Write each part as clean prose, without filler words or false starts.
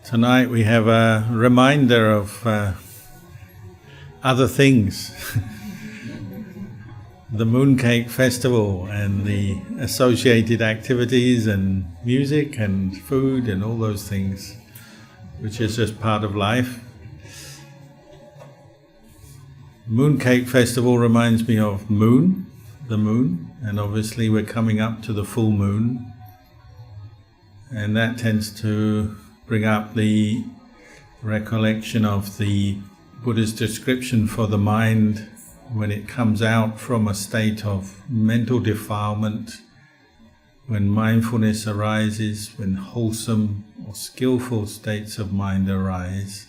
Tonight we have a reminder of other things. The Mooncake Festival and the associated activities and music and food and all those things, which is just part of life. Mooncake Festival reminds me of the moon, and obviously we're coming up to the full moon, and that tends to bring up the recollection of the Buddha's description for the mind when it comes out from a state of mental defilement, when mindfulness arises, when wholesome or skillful states of mind arise.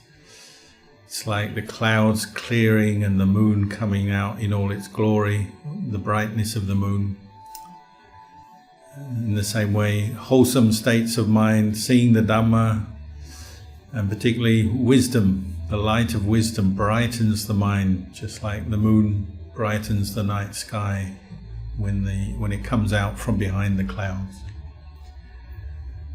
It's like the clouds clearing and the moon coming out in all its glory, the brightness of the moon. In the same way, wholesome states of mind, seeing the Dhamma, and particularly wisdom, the light of wisdom brightens the mind, just like the moon brightens the night sky when it comes out from behind the clouds.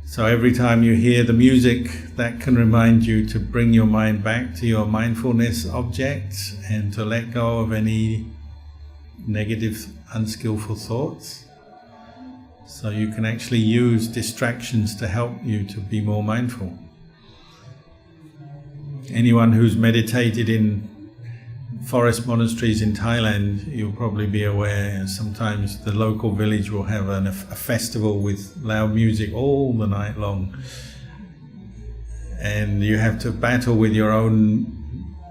So every time you hear the music, that can remind you to bring your mind back to your mindfulness object and to let go of any negative, unskillful thoughts. So you can actually use distractions to help you to be more mindful. Anyone who's meditated in forest monasteries in Thailand, you'll probably be aware sometimes the local village will have a festival with loud music all the night long. And you have to battle with your own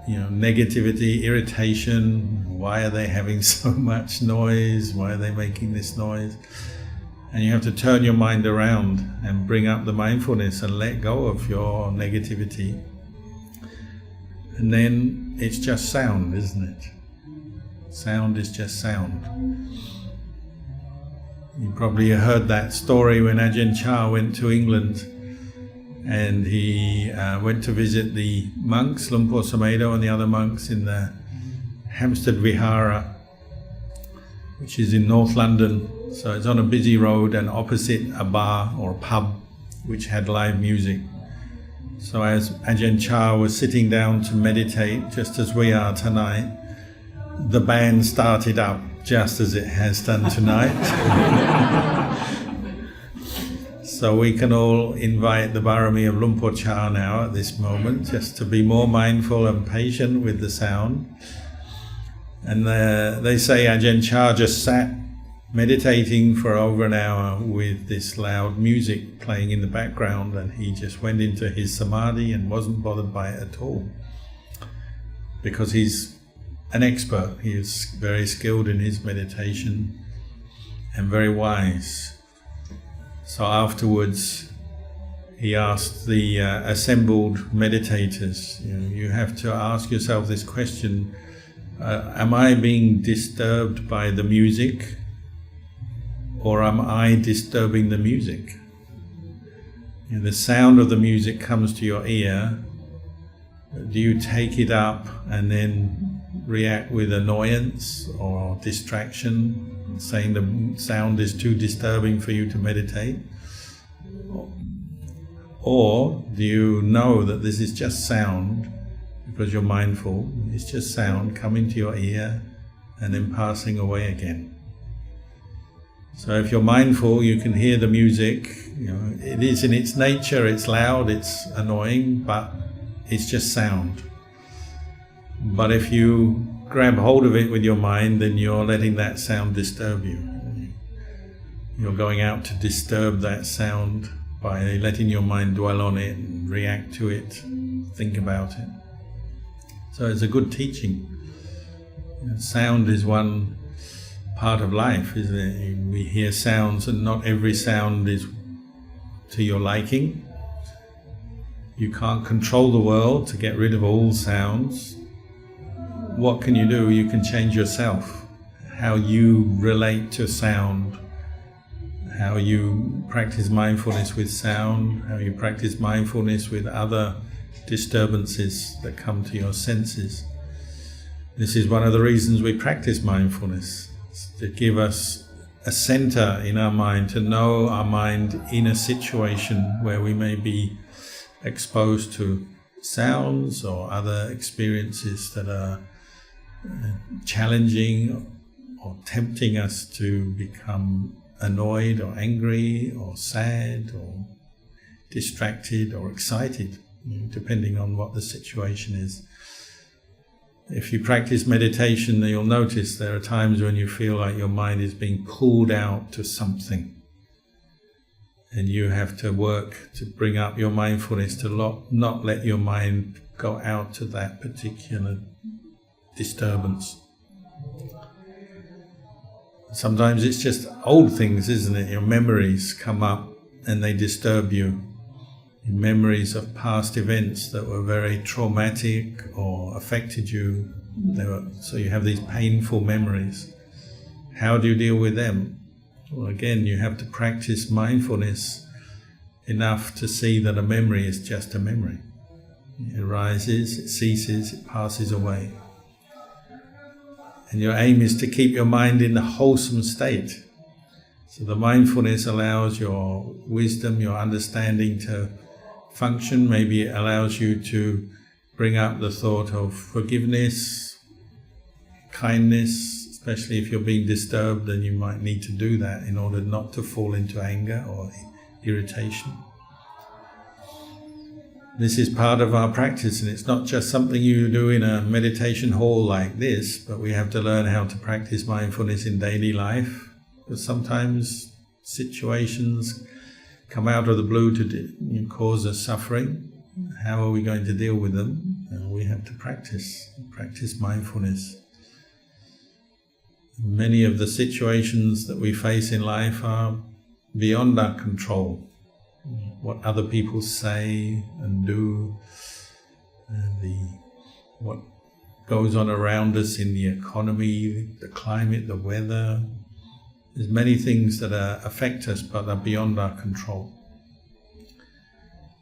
negativity, irritation. Why are they having so much noise? Why are they making this noise? And you have to turn your mind around and bring up the mindfulness and let go of your negativity. And then it's just sound, isn't it? Sound is just sound. You probably heard that story when Ajahn Chah went to England and he went to visit the monks, Lumpur Samedo and the other monks in the Hampstead Vihara, which is in North London. So it's on a busy road and opposite a bar or a pub which had live music. So as Ajahn Chah was sitting down to meditate, just as we are tonight, the band started up just as it has done tonight. So we can all invite the Barami of Lumpur Cha now at this moment, just to be more mindful and patient with the sound. And they say Ajahn Chah just sat meditating for over an hour with this loud music playing in the background, and he just went into his samadhi and wasn't bothered by it at all. Because he's an expert, he is very skilled in his meditation and very wise. So afterwards he asked the assembled meditators, you have to ask yourself this question, am I being disturbed by the music? Or am I disturbing the music? The sound of the music comes to your ear. Do you take it up and then react with annoyance or distraction, saying the sound is too disturbing for you to meditate? Or do you know that this is just sound, because you're mindful, it's just sound coming to your ear and then passing away again? So if you're mindful, you can hear the music. It is in its nature, it's loud, it's annoying, but it's just sound. But if you grab hold of it with your mind, then you're letting that sound disturb you. You're going out to disturb that sound by letting your mind dwell on it and react to it, think about it. So it's a good teaching. Sound is one part of life, isn't it? We hear sounds and not every sound is to your liking. You can't control the world to get rid of all sounds. What can you do? You can change yourself, how you relate to sound, how you practice mindfulness with sound, how you practice mindfulness with other disturbances that come to your senses. This is one of the reasons we practice mindfulness, to give us a center in our mind, to know our mind in a situation where we may be exposed to sounds or other experiences that are challenging or tempting us to become annoyed or angry or sad or distracted or excited, depending on what the situation is. If you practice meditation, you'll notice there are times when you feel like your mind is being pulled out to something, and you have to work to bring up your mindfulness to not let your mind go out to that particular disturbance. Sometimes it's just old things, isn't it? Your memories come up and they disturb you. Memories of past events that were very traumatic or affected you. So you have these painful memories. How do you deal with them? Well, again, you have to practice mindfulness enough to see that a memory is just a memory. It arises, it ceases, it passes away. And your aim is to keep your mind in the wholesome state. So the mindfulness allows your wisdom, your understanding to function. Maybe it allows you to bring up the thought of forgiveness, kindness, especially if you're being disturbed, then you might need to do that in order not to fall into anger or irritation. This is part of our practice, and it's not just something you do in a meditation hall like this, but we have to learn how to practice mindfulness in daily life, because sometimes situations come out of the blue to cause us suffering. How are we going to deal with them? We have to practice mindfulness. Many of the situations that we face in life are beyond our control. What other people say and do, what goes on around us in the economy, the climate, the weather. There's many things that affect us but are beyond our control.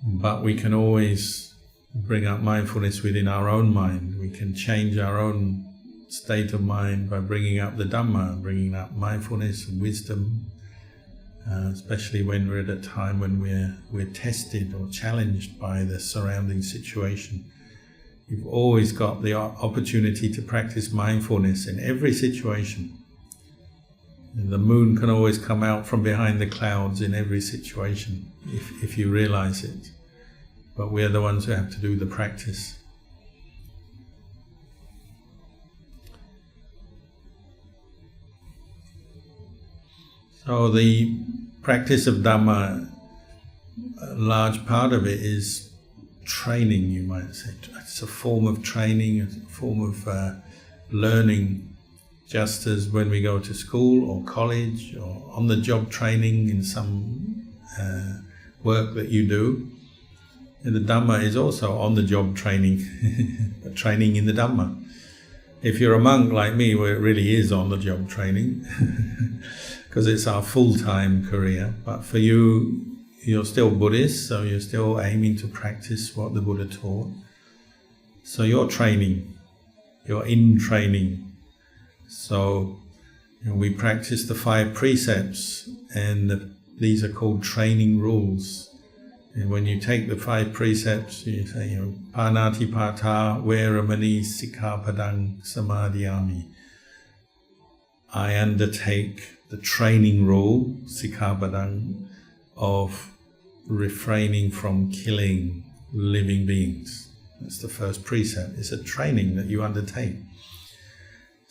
But we can always bring up mindfulness within our own mind. We can change our own state of mind by bringing up the Dhamma, bringing up mindfulness and wisdom, especially when we're at a time when we're tested or challenged by the surrounding situation. You've always got the opportunity to practice mindfulness in every situation. The moon can always come out from behind the clouds in every situation, if you realize it. But we're the ones who have to do the practice. So the practice of Dhamma, a large part of it is training, you might say. It's a form of training, it's a form of learning. Just as when we go to school or college or on-the-job training in some work that you do, and the Dhamma is also on-the-job training, but training in the Dhamma. If you're a monk like me, where it really is on-the-job training, because it's our full-time career, but for you, you're still Buddhist, so you're still aiming to practice what the Buddha taught. So you're training, you're in training. So we practice the 5 precepts, and these are called training rules. And when you take the 5 precepts, you say, Panati Pata Veramani Sikkhapadang Samadhiyami. I undertake the training rule, Sikkhapadang, of refraining from killing living beings. That's the first precept. It's a training that you undertake.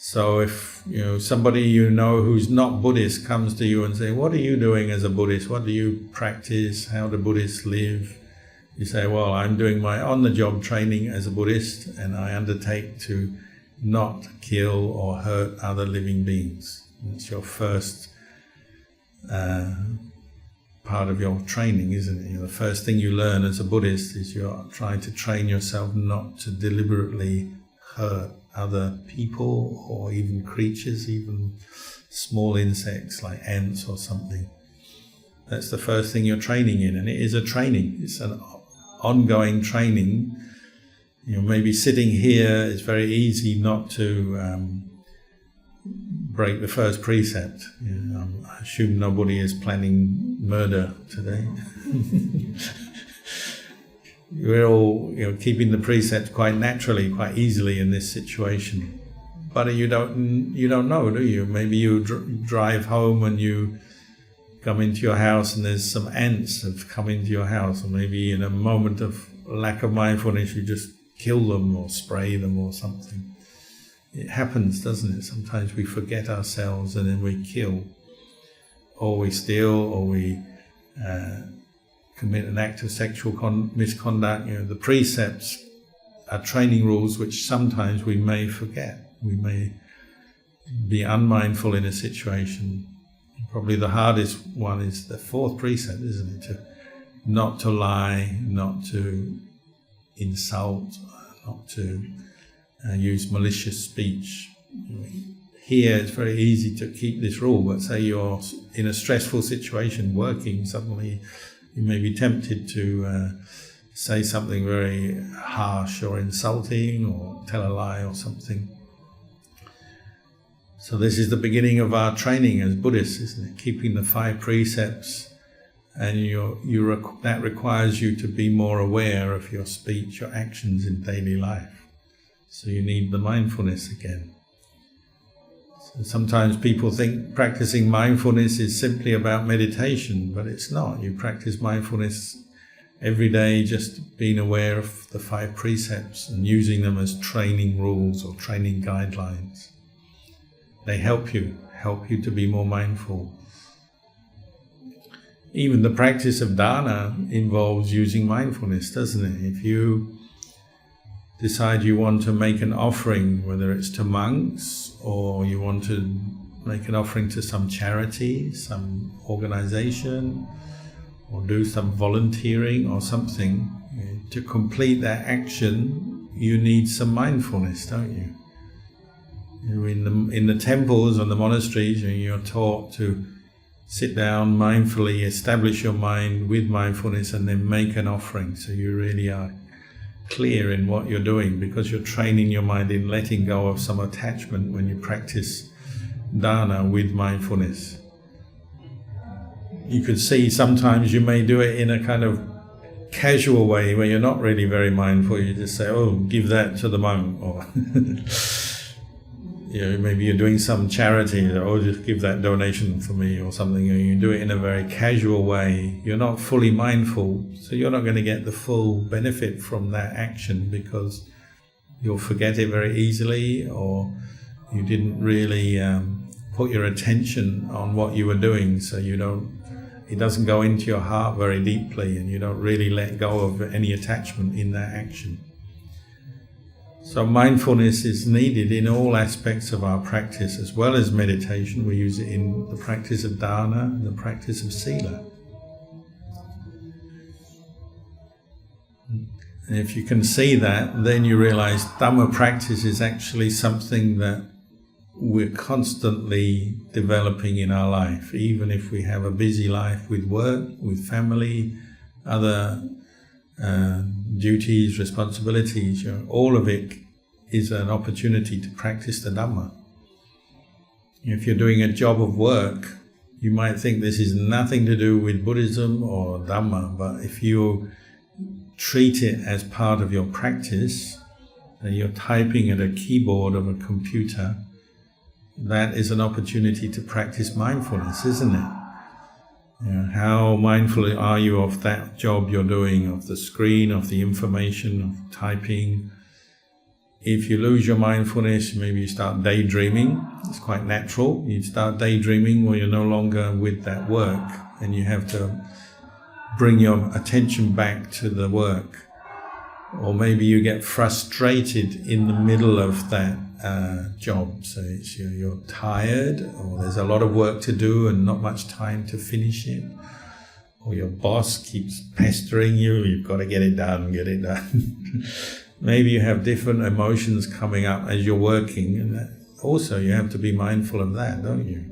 So if somebody you know who's not Buddhist comes to you and say, what are you doing as a Buddhist? What do you practice? How do Buddhists live? You say, well, I'm doing my on-the-job training as a Buddhist, and I undertake to not kill or hurt other living beings. That's your first part of your training, isn't it? The first thing you learn as a Buddhist is you're trying to train yourself not to deliberately hurt other people or even creatures, even small insects like ants or something. That's the first thing you're training in, and it is a training. It's an ongoing training. Maybe sitting here, it's very easy not to break the first precept. I assume nobody is planning murder today. we're all keeping the precepts quite naturally, quite easily in this situation. But you don't know, do you? Maybe you drive home and you come into your house and there's some ants have come into your house, or maybe in a moment of lack of mindfulness you just kill them or spray them or something. It happens, doesn't it? Sometimes we forget ourselves and then we kill, or we steal, or we commit an act of sexual misconduct. The precepts are training rules which sometimes we may forget. We may be unmindful in a situation. Probably the hardest one is the fourth precept, isn't it? Not to lie, not to insult, not to use malicious speech. Here it's very easy to keep this rule, but say you're in a stressful situation, working, suddenly you may be tempted to say something very harsh or insulting, or tell a lie or something. So this is the beginning of our training as Buddhists, isn't it? Keeping the 5 precepts, and that requires you to be more aware of your speech, your actions in daily life. So you need the mindfulness again. So sometimes people think practicing mindfulness is simply about meditation, but it's not. You practice mindfulness every day, just being aware of the 5 precepts and using them as training rules or training guidelines. They help you to be more mindful. Even the practice of dana involves using mindfulness, doesn't it? If you decide you want to make an offering, whether it's to monks or you want to make an offering to some charity, some organization, or do some volunteering or something, to complete that action, you need some mindfulness, don't you? In the temples and the monasteries, you're taught to sit down mindfully, establish your mind with mindfulness, and then make an offering. So you really are clear in what you're doing, because you're training your mind in letting go of some attachment when you practice dana with mindfulness. You could see sometimes you may do it in a kind of casual way where you're not really very mindful. You just say, oh, give that to the monk, or maybe you're doing some charity, or just give that donation for me or something, and you do it in a very casual way. You're not fully mindful, so you're not going to get the full benefit from that action, because you'll forget it very easily, or you didn't really put your attention on what you were doing, so it doesn't go into your heart very deeply, and you don't really let go of any attachment in that action. So mindfulness is needed in all aspects of our practice, as well as meditation. We use it in the practice of dana and the practice of sila. And if you can see that, then you realize Dhamma practice is actually something that we're constantly developing in our life, even if we have a busy life with work, with family, other duties, responsibilities. All of it is an opportunity to practice the Dhamma. If you're doing a job of work, you might think this is nothing to do with Buddhism or Dhamma, but if you treat it as part of your practice, and you're typing at a keyboard of a computer, that is an opportunity to practice mindfulness, isn't it? How mindful are you of that job you're doing, of the screen, of the information, of typing? If you lose your mindfulness, maybe you start daydreaming. It's quite natural. You start daydreaming when you're no longer with that work, and you have to bring your attention back to the work. Or maybe you get frustrated in the middle of that job. So you're tired, or there's a lot of work to do and not much time to finish it. Or your boss keeps pestering you, you've got to get it done, get it done. Maybe you have different emotions coming up as you're working, and also you have to be mindful of that, don't you?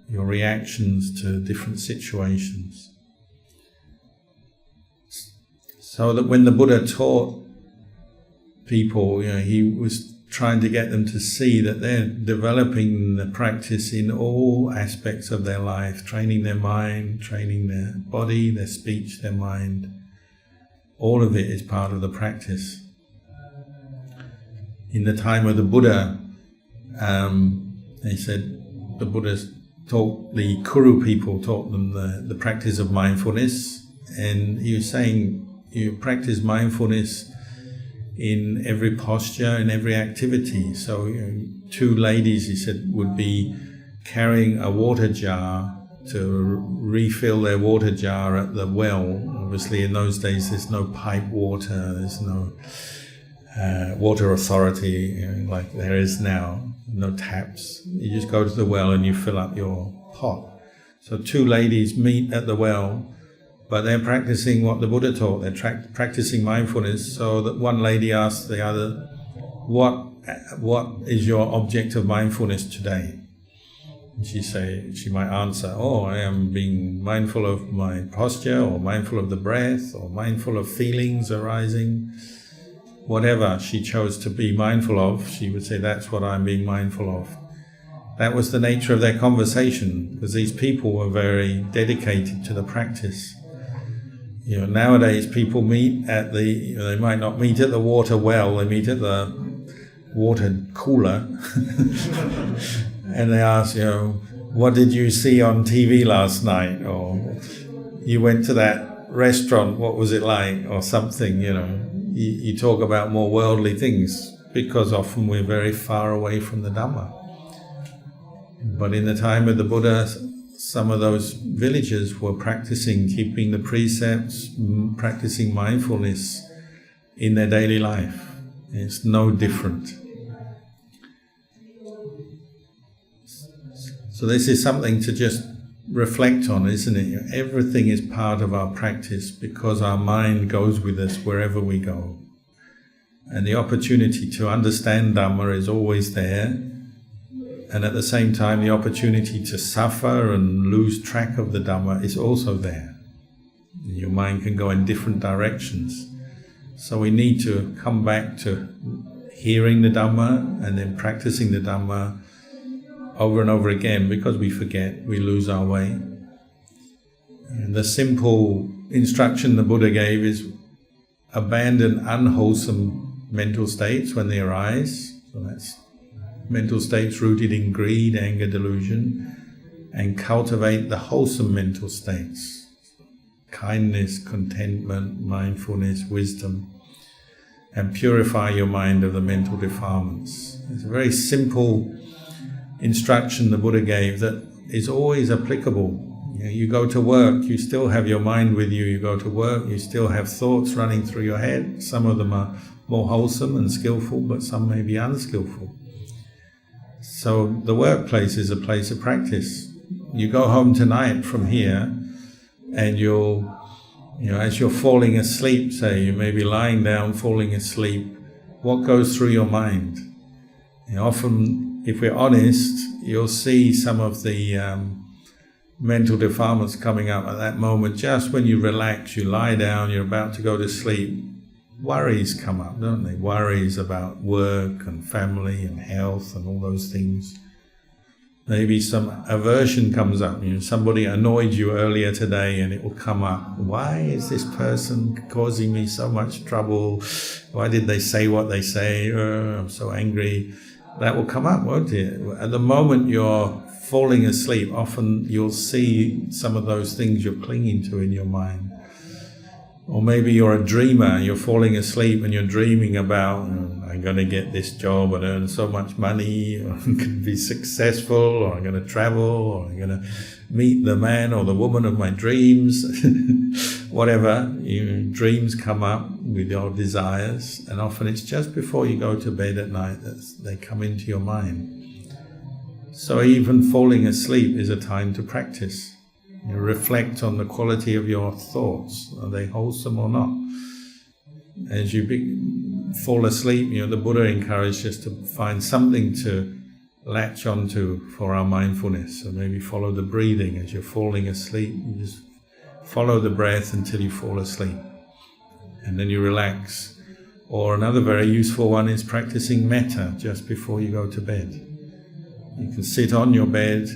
Your reactions to different situations. So that when the Buddha taught people, he was trying to get them to see that they're developing the practice in all aspects of their life, training their mind, training their body, their speech, their mind. all of it is part of the practice. In the time of the Buddha, they said the Buddha taught the Kuru people, taught them the practice of mindfulness, and he was saying you practice mindfulness in every posture, in every activity. So two ladies, he said, would be carrying a water jar to refill their water jar at the well. Obviously in those days there's no pipe water, there's no water authority like there is now, no taps. You just go to the well and you fill up your pot. So two ladies meet at the well, but they're practicing what the Buddha taught. They're practicing mindfulness. So that one lady asks the other, what is your object of mindfulness today? And she might answer, I am being mindful of my posture, or mindful of the breath, or mindful of feelings arising. Whatever she chose to be mindful of, she would say, that's what I'm being mindful of. That was the nature of their conversation, because these people were very dedicated to the practice. Nowadays people meet at they might not meet at the water well, they meet at the water cooler and they ask, what did you see on TV last night? Or you went to that restaurant, what was it like? Or something, You talk about more worldly things, because often we're very far away from the Dhamma. But in the time of the Buddha, some of those villagers were practicing, keeping the precepts, practicing mindfulness in their daily life. It's no different. So this is something to just reflect on, isn't it? Everything is part of our practice, because our mind goes with us wherever we go. And the opportunity to understand Dhamma is always there. And at the same time, the opportunity to suffer and lose track of the Dhamma is also there. Your mind can go in different directions. So we need to come back to hearing the Dhamma and then practicing the Dhamma over and over again, because we forget, we lose our way. And the simple instruction the Buddha gave is abandon unwholesome mental states when they arise. So that's mental states rooted in greed, anger, delusion, and cultivate the wholesome mental states. Kindness, contentment, mindfulness, wisdom, and purify your mind of the mental defilements. It's a very simple instruction the Buddha gave that is always applicable. You go to work, you still have your mind with you. You go to work, you still have thoughts running through your head. Some of them are more wholesome and skillful, but some may be unskillful. So the workplace is a place of practice. You go home tonight from here, and as you're falling asleep, say, you may be lying down, falling asleep, what goes through your mind? Often, if we're honest, you'll see some of the mental defilements coming up at that moment. Just when you relax, you lie down, you're about to go to sleep, worries come up, don't they? Worries about work and family and health and all those things. Maybe some aversion comes up. Somebody annoyed you earlier today, and it will come up. Why is this person causing me so much trouble? Why did they say what they say? I'm so angry. That will come up, won't it? At the moment you're falling asleep, often you'll see some of those things you're clinging to in your mind. Or maybe you're a dreamer, you're falling asleep and you're dreaming about, I'm going to get this job and earn so much money, or I'm going to be successful, or I'm going to travel, or I'm going to meet the man or the woman of my dreams. Whatever, dreams come up with your desires, and often it's just before you go to bed at night that they come into your mind. So even falling asleep is a time to practice. You reflect on the quality of your thoughts. Are they wholesome or not? As you fall asleep, the Buddha encouraged us to find something to latch onto for our mindfulness. So maybe follow the breathing as you're falling asleep. You just follow the breath until you fall asleep, and then you relax. Or another very useful one is practicing metta just before you go to bed. You can sit on your bed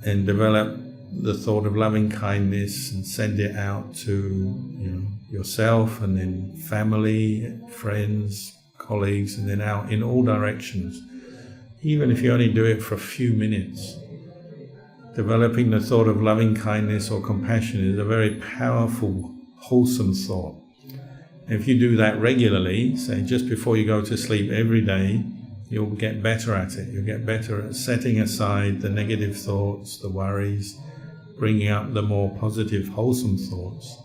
and develop the thought of loving kindness and send it out to yourself, and then family, friends, colleagues, and then out in all directions. Even if you only do it for a few minutes, developing the thought of loving kindness or compassion is a very powerful, wholesome thought. If you do that regularly, say just before you go to sleep every day, you'll get better at it. You'll get better at setting aside the negative thoughts, the worries, bringing up the more positive, wholesome thoughts.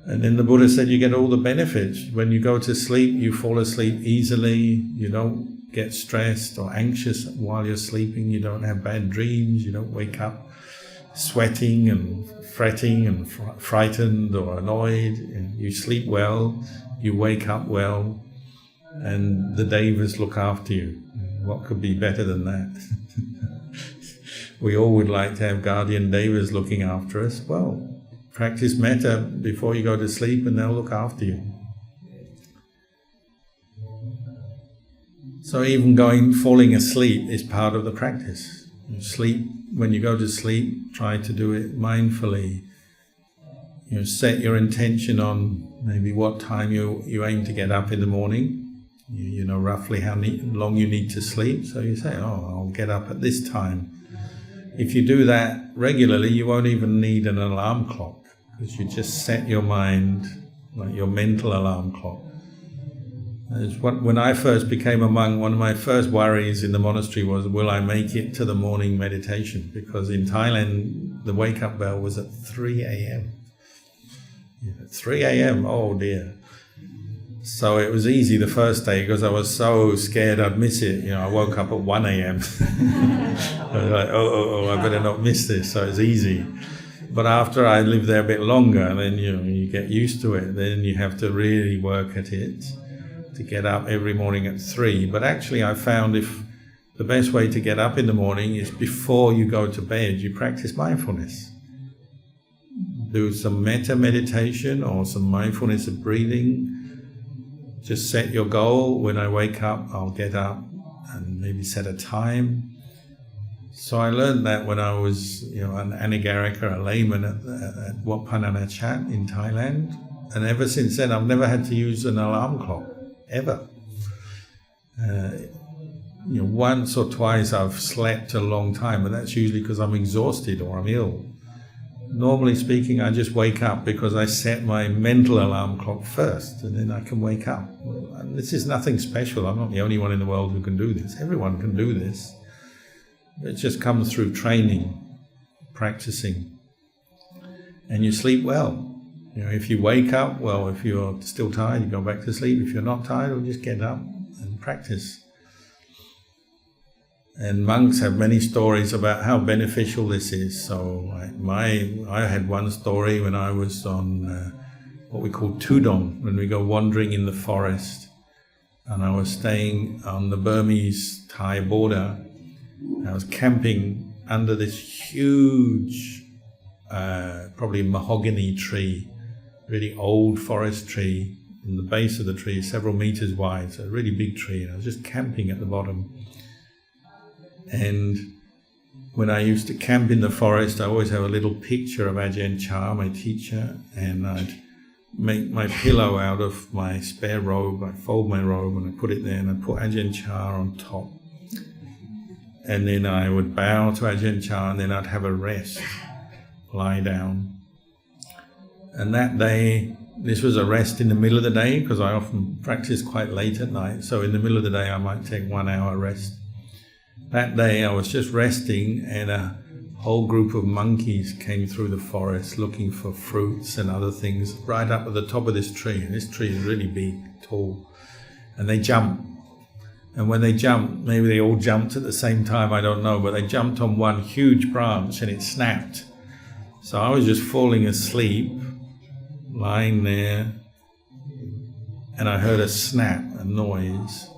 And then the Buddha said you get all the benefits. When you go to sleep, you fall asleep easily, you don't get stressed or anxious while you're sleeping, you don't have bad dreams, you don't wake up sweating and fretting and frightened or annoyed. And you sleep well, you wake up well, and the devas look after you. What could be better than that? We all would like to have guardian devas looking after us. Well, practice metta before you go to sleep and they'll look after you. So even falling asleep is part of the practice. When you go to sleep, try to do it mindfully. Set your intention on maybe what time you aim to get up in the morning. You know roughly how long you need to sleep. So you say, I'll get up at this time. If you do that regularly, you won't even need an alarm clock, because you just set your mind, like your mental alarm clock. When I first became a monk, one of my first worries in the monastery was, will I make it to the morning meditation? Because in Thailand, the wake-up bell was at 3 a.m. 3 a.m, oh dear. So it was easy the first day because I was so scared I'd miss it. I woke up at 1 a.m. I was like, I better not miss this. So it's easy. But after I lived there a bit longer, then you get used to it. Then you have to really work at it to get up every morning at 3. But actually I found if the best way to get up in the morning is before you go to bed, you practice mindfulness. Do some metta meditation or some mindfulness of breathing. Just set your goal. When I wake up, I'll get up, and maybe set a time. So I learned that when I was an anagarika, a layman at Wat Panana Chat in Thailand. And ever since then, I've never had to use an alarm clock, ever. Once or twice I've slept a long time, but that's usually because I'm exhausted or I'm ill. Normally speaking, I just wake up because I set my mental alarm clock first, and then I can wake up. And this is nothing special. I'm not the only one in the world who can do this. Everyone can do this. It just comes through training, practicing. And you sleep well. If you wake up, well, if you're still tired, you go back to sleep. If you're not tired, well, just get up and practice. And monks have many stories about how beneficial this is. So I had one story when I was on what we call Tudong, when we go wandering in the forest. And I was staying on the Burmese-Thai border. I was camping under this huge, probably mahogany tree, really old forest tree. And the base of the tree is several meters wide, so a really big tree. And I was just camping at the bottom. And when I used to camp in the forest, I always have a little picture of Ajahn Chah, my teacher, and I'd make my pillow out of my spare robe. I'd fold my robe and I'd put it there, and I'd put Ajahn Chah on top. And then I would bow to Ajahn Chah, and then I'd have a rest, lie down. And that day, this was a rest in the middle of the day, because I often practice quite late at night, so in the middle of the day I might take 1 hour rest. That day I was just resting, and a whole group of monkeys came through the forest looking for fruits and other things right up at the top of this tree. And this tree is really big, tall. And they jumped. And when they jumped, maybe they all jumped at the same time, I don't know, but they jumped on one huge branch and it snapped. So I was just falling asleep, lying there, and I heard a snap, a noise.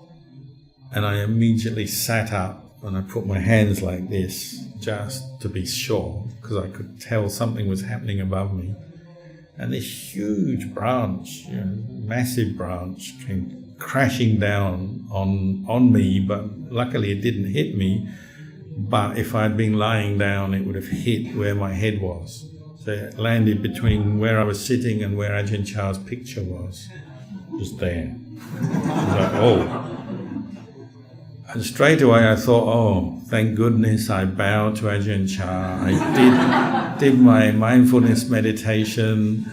And I immediately sat up. And I put my hands like this, just to be sure, because I could tell something was happening above me. And this huge branch, massive branch, came crashing down on me, but luckily it didn't hit me. But if I'd been lying down, it would have hit where my head was. So it landed between where I was sitting and where Ajahn Chah's picture was, just there. I was like, oh. And straight away I thought, oh, thank goodness I bowed to Ajahn Chah. I did my mindfulness meditation.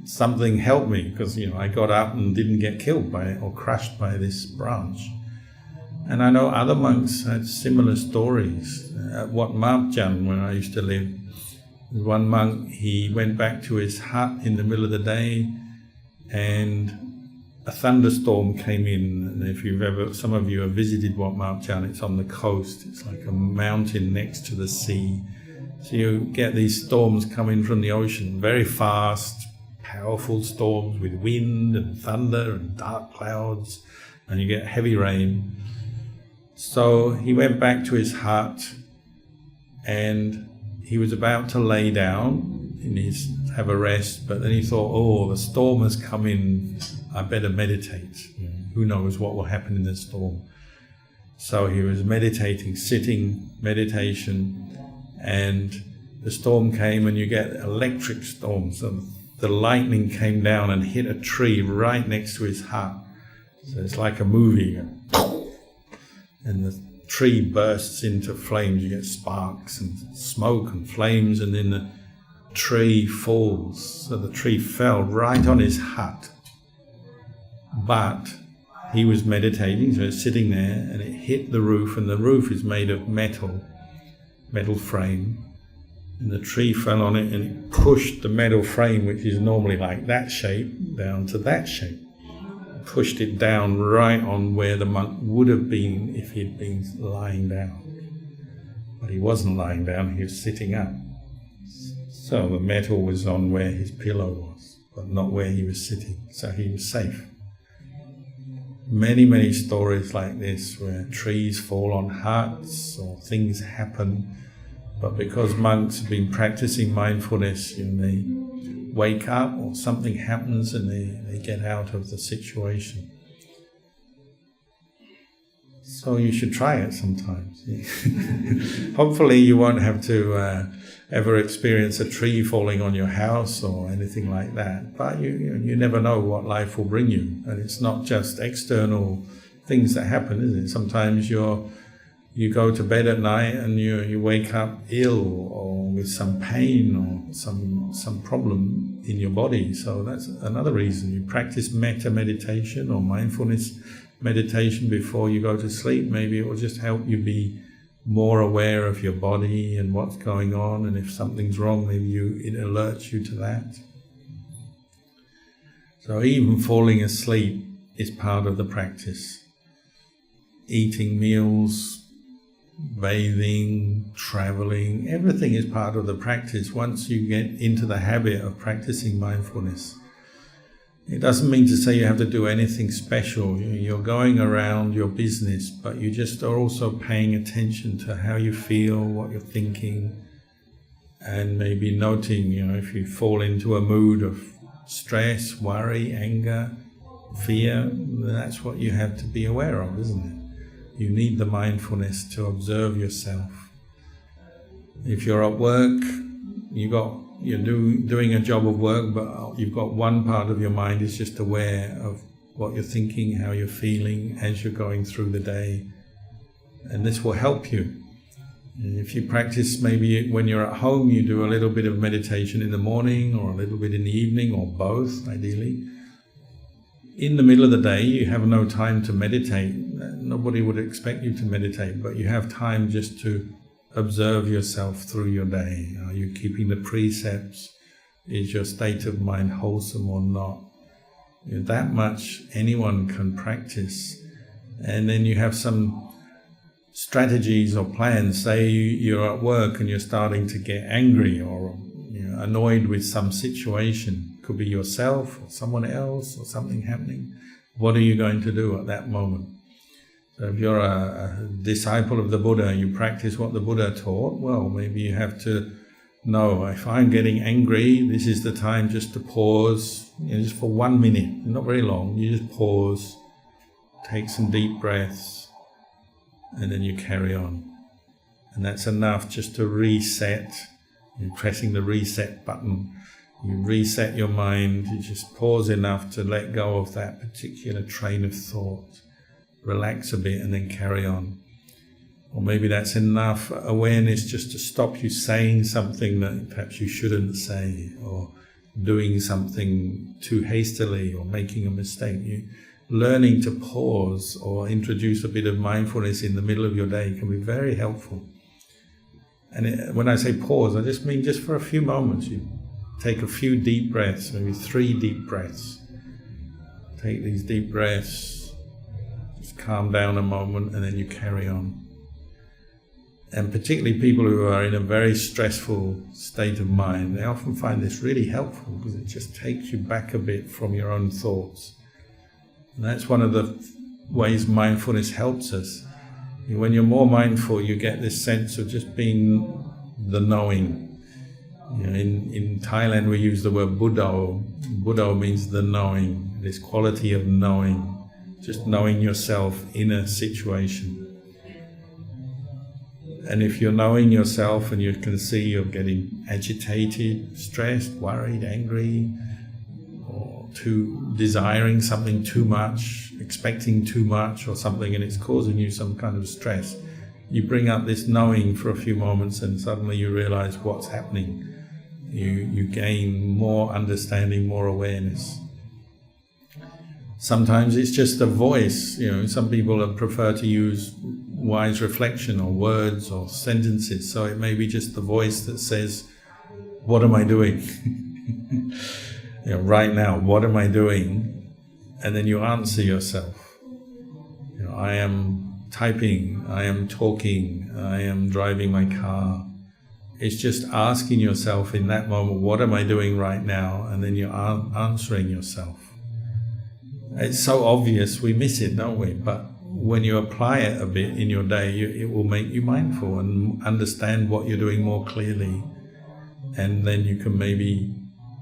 Something helped me, because I got up and didn't get killed by it or crushed by this branch. And I know other monks had similar stories. At Wat Marpjan, where I used to live, one monk, he went back to his hut in the middle of the day, and a thunderstorm came in. And if some of you have visited Wat Marpjan, it's on the coast. It's like a mountain next to the sea. So you get these storms coming from the ocean, very fast, powerful storms with wind and thunder and dark clouds, and you get heavy rain. So he went back to his hut, and he was about to lay down and have a rest, but then he thought, oh, the storm has come in, I better meditate. Who knows what will happen in the storm. So he was meditating, sitting meditation, and the storm came, and you get electric storms. So the lightning came down and hit a tree right next to his hut. So it's like a movie. And the tree bursts into flames. You get sparks and smoke and flames, and then the tree falls. So the tree fell right on his hut. But he was meditating, so it's sitting there, and it hit the roof, and the roof is made of metal frame. And the tree fell on it, and it pushed the metal frame, which is normally like that shape, down to that shape. Pushed it down right on where the monk would have been if he'd been lying down. But he wasn't lying down, he was sitting up. So the metal was on where his pillow was, but not where he was sitting, so he was safe. Many, many stories like this where trees fall on huts or things happen, but because monks have been practicing mindfulness, they wake up or something happens and they get out of the situation. So you should try it sometimes. Hopefully you won't have to ever experience a tree falling on your house or anything like that, but you never know what life will bring you. And it's not just external things that happen, is it? Sometimes you go to bed at night and you wake up ill or with some pain or some problem in your body. So that's another reason. You practice metta meditation or mindfulness meditation before you go to sleep. Maybe it will just help you be more aware of your body and what's going on, and if something's wrong, maybe it alerts you to that. So even falling asleep is part of the practice. Eating meals, bathing, traveling, everything is part of the practice once you get into the habit of practicing mindfulness. It doesn't mean to say you have to do anything special. You're going around your business, but you just are also paying attention to how you feel, what you're thinking, and maybe noting, if you fall into a mood of stress, worry, anger, fear, that's what you have to be aware of, isn't it? You need the mindfulness to observe yourself. If you're at work, you're doing a job of work, but you've got one part of your mind is just aware of what you're thinking, how you're feeling as you're going through the day. And this will help you. And if you practice, maybe when you're at home, you do a little bit of meditation in the morning or a little bit in the evening, or both, ideally. In the middle of the day, you have no time to meditate. Nobody would expect you to meditate, but you have time just to observe yourself through your day. Are you keeping the precepts? Is your state of mind wholesome or not? That much anyone can practice. And then you have some strategies or plans. Say you're at work and you're starting to get angry or annoyed with some situation. Could be yourself or someone else or something happening. What are you going to do at that moment? So if you're a disciple of the Buddha, you practice what the Buddha taught, well, maybe you have to know, if I'm getting angry, this is the time just to pause, just for 1 minute, not very long. You just pause, take some deep breaths, and then you carry on. And that's enough just to reset. You're pressing the reset button. You reset your mind. You just pause enough to let go of that particular train of thought. Relax a bit and then carry on. Or maybe that's enough awareness just to stop you saying something that perhaps you shouldn't say, or doing something too hastily, or making a mistake. Learning to pause or introduce a bit of mindfulness in the middle of your day can be very helpful. And when I say pause, I just mean just for a few moments. You take a few deep breaths, maybe 3 deep breaths. Take these deep breaths, just calm down a moment, and then you carry on. And particularly people who are in a very stressful state of mind, they often find this really helpful because it just takes you back a bit from your own thoughts. And that's one of the ways mindfulness helps us. When you're more mindful, you get this sense of just being the knowing. In Thailand we use the word Buddho. Buddho means the knowing, this quality of knowing, just knowing yourself in a situation. And if you're knowing yourself and you can see you're getting agitated, stressed, worried, angry, or desiring something too much, expecting too much or something, and it's causing you some kind of stress, you bring up this knowing for a few moments and suddenly you realize what's happening. You gain more understanding, more awareness. Sometimes it's just a voice. Some people prefer to use wise reflection or words or sentences, so it may be just the voice that says, what am I doing? Right now, what am I doing? And then you answer yourself. I am typing, I am talking, I am driving my car. It's just asking yourself in that moment, what am I doing right now? And then you're answering yourself. It's so obvious, we miss it, don't we? But when you apply it a bit in your day, it will make you mindful and understand what you're doing more clearly. And then you can maybe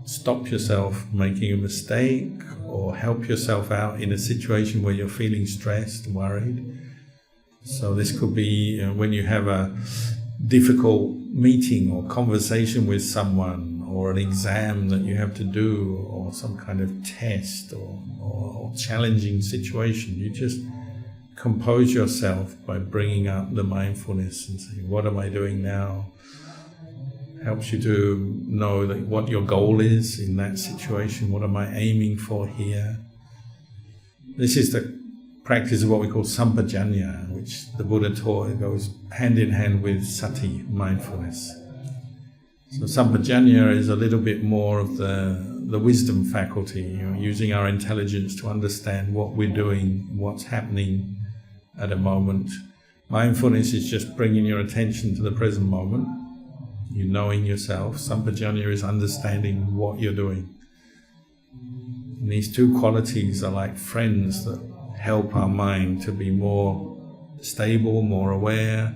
stop yourself making a mistake or help yourself out in a situation where you're feeling stressed, worried. So this could be when you have a difficult meeting or conversation with someone, or an exam that you have to do, or some kind of test or challenging situation. You just compose yourself by bringing up the mindfulness and saying, what am I doing now? Helps you to know that what your goal is in that situation. What am I aiming for here? This is the practice of what we call sampajanya, which the Buddha taught. It goes hand in hand with sati, mindfulness. So sampajanya is a little bit more of the wisdom faculty, using our intelligence to understand what we're doing, what's happening at a moment. Mindfulness is just bringing your attention to the present moment. You knowing yourself. Sampajanya is understanding what you're doing. And these two qualities are like friends that help our mind to be more stable, more aware,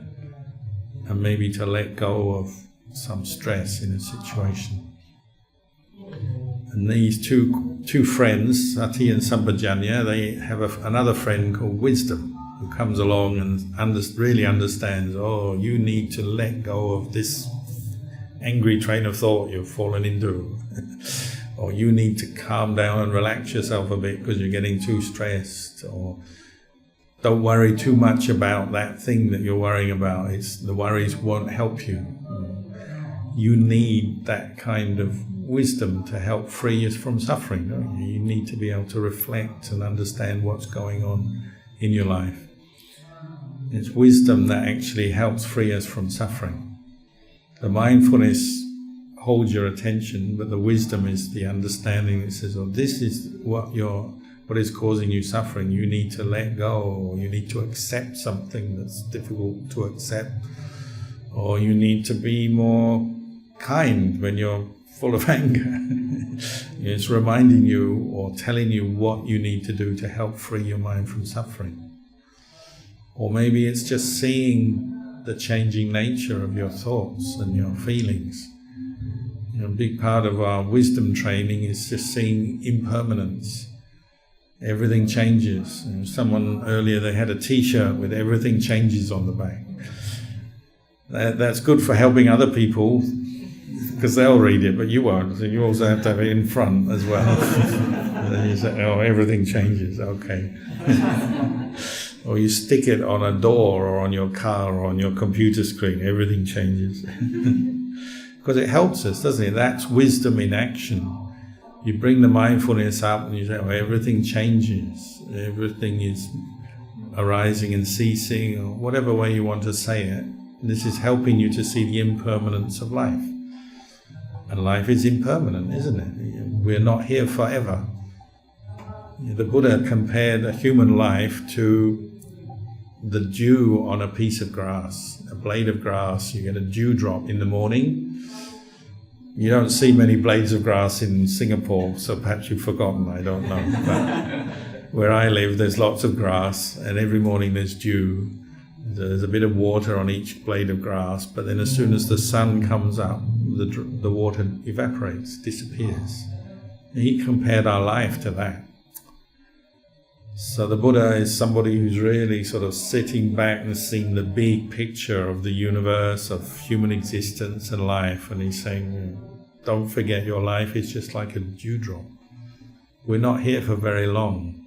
and maybe to let go of some stress in a situation. And these two friends, Sati and Sampajanya, they have another friend called Wisdom, who comes along and really understands, you need to let go of this angry train of thought you've fallen into. Or you need to calm down and relax yourself a bit because you're getting too stressed. Or don't worry too much about that thing that you're worrying about. The worries won't help you. You need that kind of wisdom to help free us from suffering, don't you? You need to be able to reflect and understand what's going on in your life. It's wisdom that actually helps free us from suffering. The mindfulness holds your attention, but the wisdom is the understanding that says, this is what is causing you suffering. You need to let go, or you need to accept something that's difficult to accept, or you need to be more kind when you're full of anger. It's reminding you or telling you what you need to do to help free your mind from suffering. Or maybe it's just seeing the changing nature of your thoughts and your feelings. A big part of our wisdom training is just seeing impermanence. Everything changes. Someone earlier, they had a t-shirt with everything changes on the back. That's good for helping other people, because they'll read it, but you won't. So you also have to have it in front as well. And then you say, oh, everything changes, okay. Or you stick it on a door or on your car or on your computer screen, everything changes. Because it helps us, doesn't it? That's wisdom in action. You bring the mindfulness up and you say, oh, everything changes. Everything is arising and ceasing, or whatever way you want to say it. This is helping you to see the impermanence of life. And life is impermanent, isn't it? We're not here forever. The Buddha compared a human life to the dew on a piece of grass, a blade of grass. You get a dewdrop in the morning. You don't see many blades of grass in Singapore, so perhaps you've forgotten, I don't know. But where I live, there's lots of grass, and every morning there's dew. There's a bit of water on each blade of grass, but then as soon as the sun comes up, the water evaporates, disappears. And he compared our life to that. So the Buddha is somebody who's really sort of sitting back and seeing the big picture of the universe, of human existence and life, and he's saying, don't forget your life is just like a dewdrop. We're not here for very long,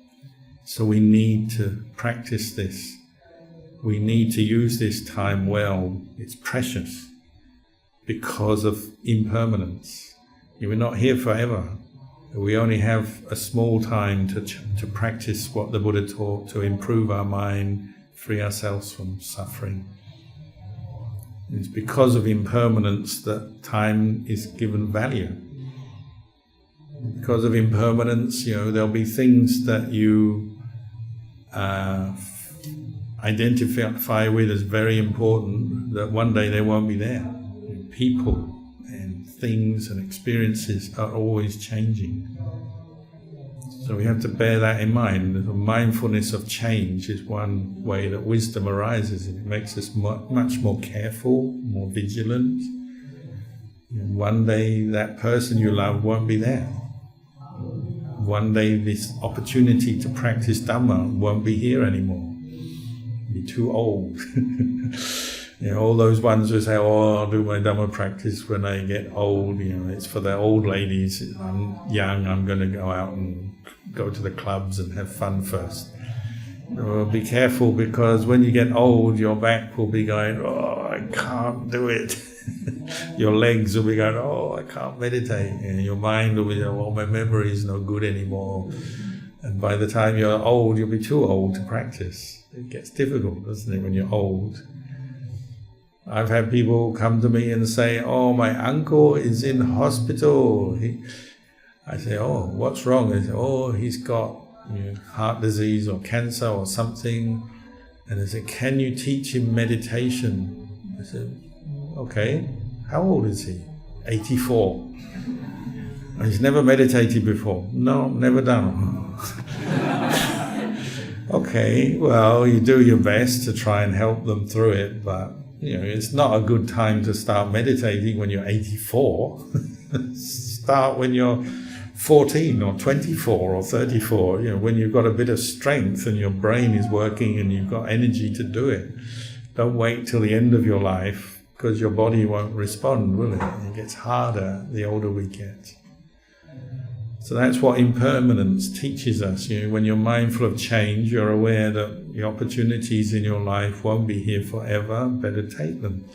so we need to practice this. We need to use this time well. It's precious because of impermanence. We're not here forever. We only have a small time to practice what the Buddha taught, to improve our mind, free ourselves from suffering. It's because of impermanence that time is given value. Because of impermanence, there'll be things that you identify with as very important, that one day they won't be there. People and things and experiences are always changing. So we have to bear that in mind. The mindfulness of change is one way that wisdom arises. It makes us much more careful, more vigilant. And one day that person you love won't be there. One day this opportunity to practice Dhamma won't be here anymore. You'll be too old. All those ones who say, oh, I'll do my Dhamma practice when I get old, it's for the old ladies. I'm young, I'm going to go out and go to the clubs and have fun first. Well, be careful, because when you get old, your back will be going, oh, I can't do it. Your legs will be going, oh, I can't meditate. And your mind will be, oh, my memory is no good anymore. And by the time you're old, you'll be too old to practice. It gets difficult, doesn't it, when you're old? I've had people come to me and say, oh, my uncle is in hospital. I say, oh, what's wrong? They say, oh, he's got heart disease or cancer or something. And they say, can you teach him meditation? I said, okay. How old is he? 84. He's never meditated before. No, never done. Okay, well, you do your best to try and help them through it, but it's not a good time to start meditating when you're 84. Start when you're 14 or 24 or 34, when you've got a bit of strength and your brain is working and you've got energy to do it. Don't wait till the end of your life, because your body won't respond, will it? It gets harder the older we get. So that's what impermanence teaches us. When you're mindful of change, you're aware that the opportunities in your life won't be here forever, better take them.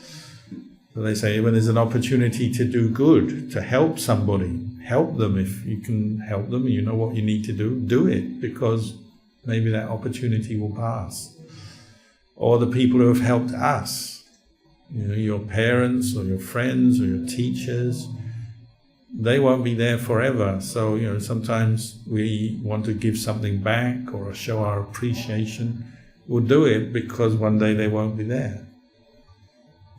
So they say when there's an opportunity to do good, to help somebody, help them. If you can help them, you know what you need to do it, because maybe that opportunity will pass. Or the people who have helped us, your parents or your friends or your teachers, they won't be there forever. So, sometimes we want to give something back or show our appreciation. We'll do it because one day they won't be there.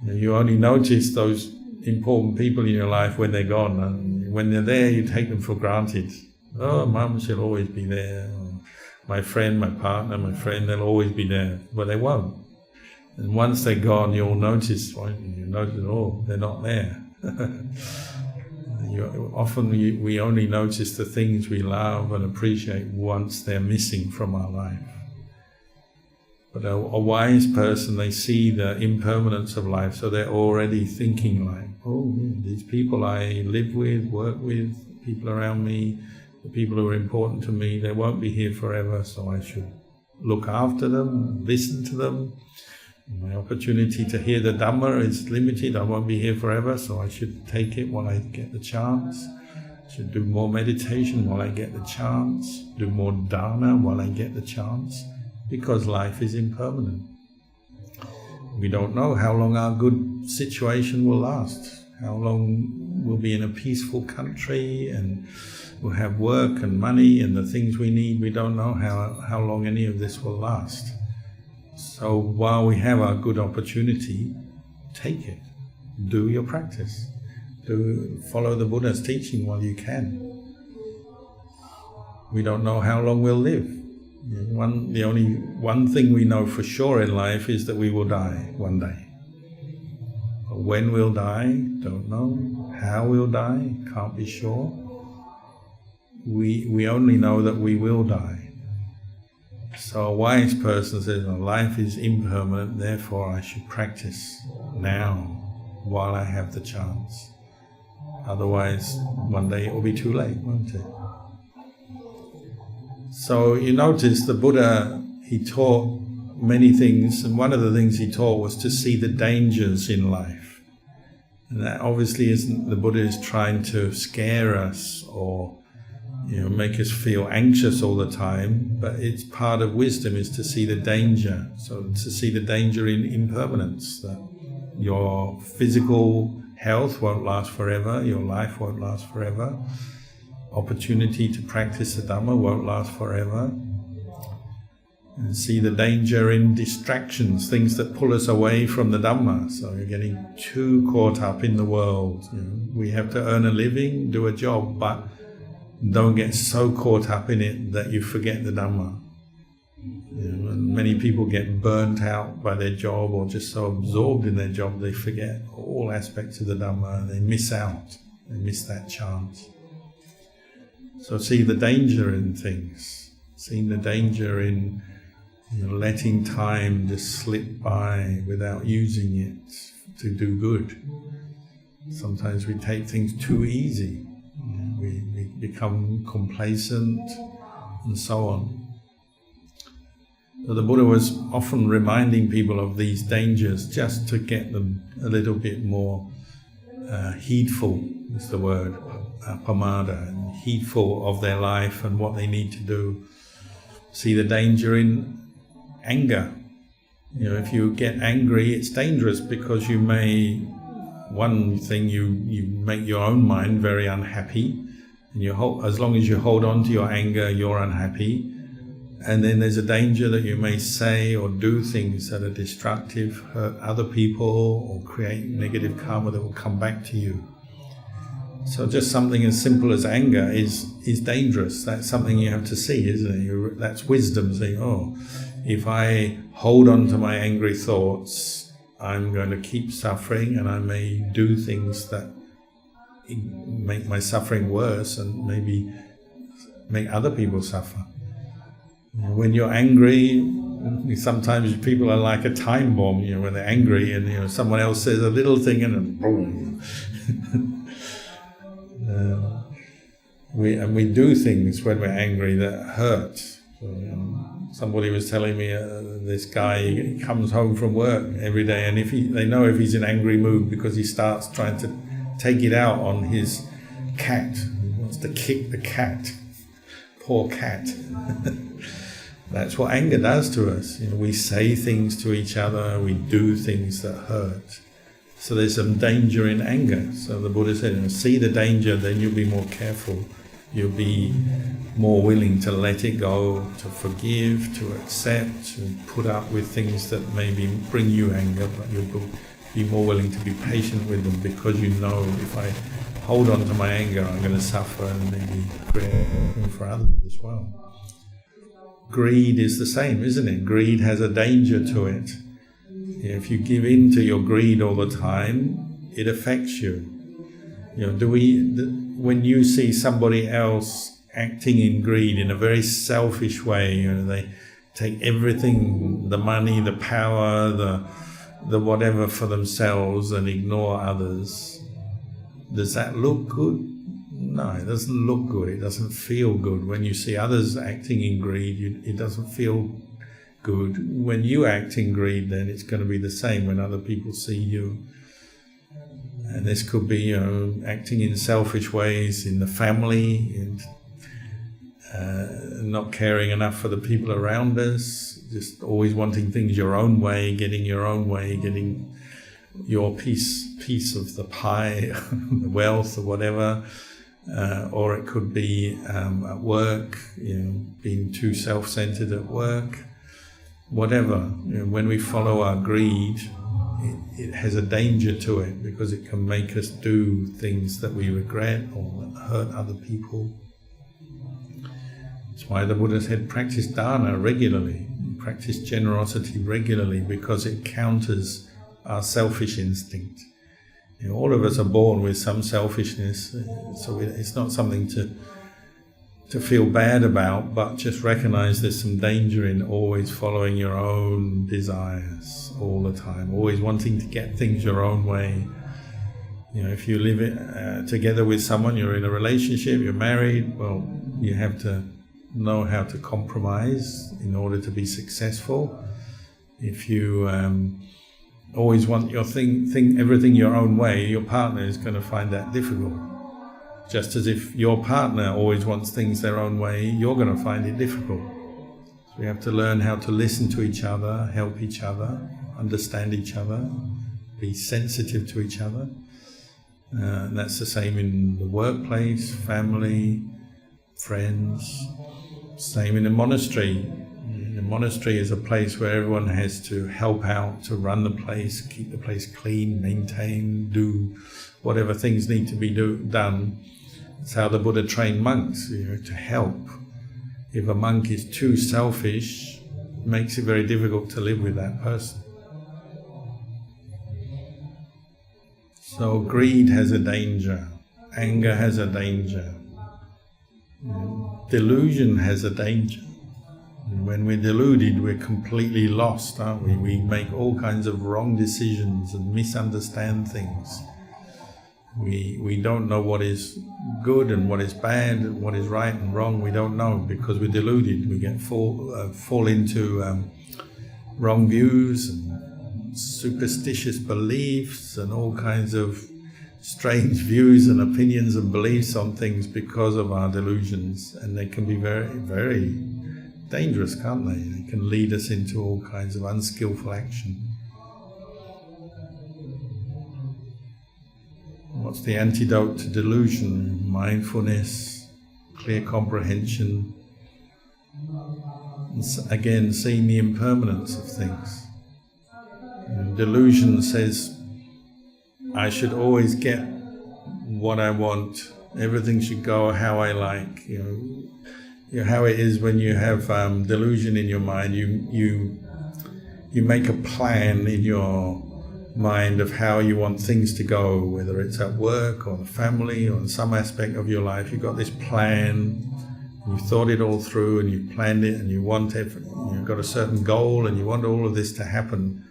You only notice those important people in your life when they're gone, and when they're there, you take them for granted. Oh, Mum, she'll always be there. Or, my friend, my partner, my friend, they'll always be there. But they won't. And once they're gone, you'll notice, oh, they're not there. Often we only notice the things we love and appreciate once they're missing from our life. But a wise person, they see the impermanence of life, so they're already thinking like, oh, these people I live with, work with, people around me, the people who are important to me, they won't be here forever, so I should look after them, listen to them. My opportunity to hear the Dhamma is limited, I won't be here forever, so I should take it while I get the chance. I should do more meditation while I get the chance, do more dana while I get the chance. Because life is impermanent. We don't know how long our good situation will last, how long we'll be in a peaceful country and we'll have work and money and the things we need. We don't know how long any of this will last. So while we have our good opportunity, take it. Do your practice. Follow the Buddha's teaching while you can. We don't know how long we'll live. The only one thing we know for sure in life is that we will die one day. But when we'll die, don't know. How we'll die, can't be sure. We only know that we will die. So a wise person says, life is impermanent, therefore I should practice now while I have the chance. Otherwise, one day it will be too late, won't it? So you notice the Buddha, he taught many things, and one of the things he taught was to see the dangers in life. And that obviously isn't the Buddha is trying to scare us or make us feel anxious all the time, but it's part of wisdom is to see the danger. So to see the danger in impermanence, that your physical health won't last forever, your life won't last forever. Opportunity to practice the Dhamma won't last forever. And see the danger in distractions, things that pull us away from the Dhamma. So you're getting too caught up in the world. We have to earn a living, do a job, but don't get so caught up in it that you forget the Dhamma. And many people get burnt out by their job or just so absorbed in their job they forget all aspects of the Dhamma and they miss out. They miss that chance. So see the danger in things, seeing the danger in letting time just slip by without using it to do good. Sometimes we take things too easy, we become complacent and so on. So the Buddha was often reminding people of these dangers just to get them a little bit more heedful, is the word, pamada, and heedful of their life and what they need to do. See the danger in anger. If you get angry, it's dangerous because you may, one thing, you make your own mind very unhappy, and as long as you hold on to your anger, you're unhappy. And then there's a danger that you may say or do things that are destructive, hurt other people, or create negative karma that will come back to you. So just something as simple as anger is dangerous. That's something you have to see, isn't it? That's wisdom, saying, if I hold on to my angry thoughts, I'm going to keep suffering, and I may do things that make my suffering worse and maybe make other people suffer. When you're angry, sometimes people are like a time bomb, when they're angry and someone else says a little thing and then boom. We do things when we're angry that hurt. So, somebody was telling me this guy, he comes home from work every day, and they know if he's in an angry mood because he starts trying to take it out on his cat. He wants to kick the cat. Poor cat. That's what anger does to us. We say things to each other, we do things that hurt. So there's some danger in anger. So the Buddha said, see the danger, then you'll be more careful. You'll be more willing to let it go, to forgive, to accept, to put up with things that maybe bring you anger, but you'll be more willing to be patient with them because you know if I hold on to my anger, I'm going to suffer and maybe create pain for others as well. Greed is the same, isn't it? Greed has a danger to it. If you give in to your greed all the time, it affects you. When you see somebody else acting in greed in a very selfish way, take everything, the money, the power, the whatever for themselves and ignore others. Does that look good? No, it doesn't look good. It doesn't feel good. When you see others acting in greed, it doesn't feel good. When you act in greed, then it's going to be the same when other people see you. And this could be, acting in selfish ways in the family, and not caring enough for the people around us, just always wanting things your own way, getting your own way, getting your piece of the pie, the wealth or whatever. Or it could be at work, being too self-centered at work. Whatever. When we follow our greed, it has a danger to it, because it can make us do things that we regret or that hurt other people. That's why the Buddha said practice dana regularly, practice generosity regularly, because it counters our selfish instinct. All of us are born with some selfishness, so it's not something to feel bad about, but just recognize there's some danger in always following your own desires all the time, always wanting to get things your own way. If you live together with someone, you're in a relationship, you're married, well, you have to know how to compromise in order to be successful. If you always want your everything your own way, your partner is going to find that difficult. Just as if your partner always wants things their own way, you're going to find it difficult. So we have to learn how to listen to each other, help each other, understand each other, be sensitive to each other. And that's the same in the workplace, family, friends. Same in a monastery. The monastery is a place where everyone has to help out to run the place, keep the place clean, maintain, do whatever things need to be done. That's how the Buddha trained monks, to help. If a monk is too selfish, it makes it very difficult to live with that person. So greed has a danger, anger has a danger, delusion has a danger. When we're deluded, we're completely lost, aren't we? We make all kinds of wrong decisions and misunderstand things. We don't know what is good and what is bad, and what is right and wrong. We don't know, because we're deluded. We get fall into wrong views and superstitious beliefs and all kinds of strange views and opinions and beliefs on things because of our delusions, and they can be very, very dangerous, can't they? They can lead us into all kinds of unskillful action. What's the antidote to delusion? Mindfulness, clear comprehension. And again, seeing the impermanence of things. Delusion says, I should always get what I want. Everything should go how I like. How it is when you have delusion in your mind. You make a plan in your mind of how you want things to go, whether it's at work or the family or in some aspect of your life. You've got this plan. You've thought it all through and you've planned it, and you want everything. You've got a certain goal and you want all of this to happen.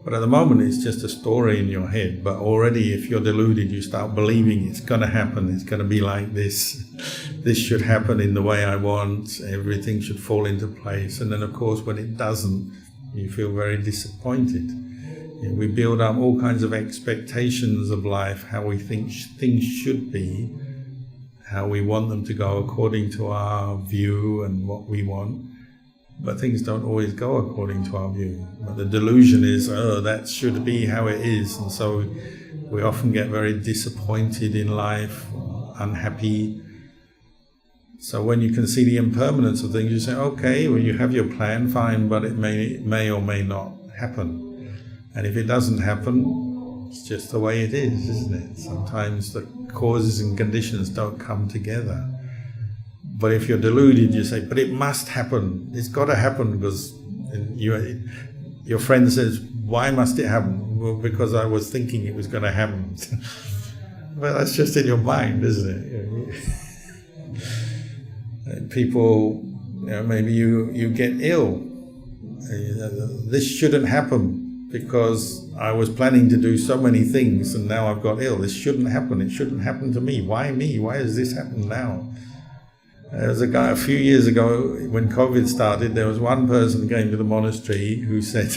But at the moment it's just a story in your head. But already, if you're deluded, you start believing it's going to happen, it's going to be like this. This should happen in the way I want, everything should fall into place. And then of course when it doesn't, you feel very disappointed. We build up all kinds of expectations of life, how we think things should be, how we want them to go according to our view and what we want. But things don't always go according to our view. But the delusion is, that should be how it is. And so we often get very disappointed in life, unhappy. So when you can see the impermanence of things, you say, okay, well, you have your plan, fine, but it may or may not happen. And if it doesn't happen, it's just the way it is, isn't it? Sometimes the causes and conditions don't come together. But if you're deluded, you say, but it must happen. It's got to happen, because your friend says, why must it happen? Well, because I was thinking it was going to happen. Well, that's just in your mind, isn't it? People maybe you get ill. This shouldn't happen because I was planning to do so many things and now I've got ill. This shouldn't happen. It shouldn't happen to me. Why me? Why has this happened now? There was a guy a few years ago when COVID started, there was one person came to the monastery who said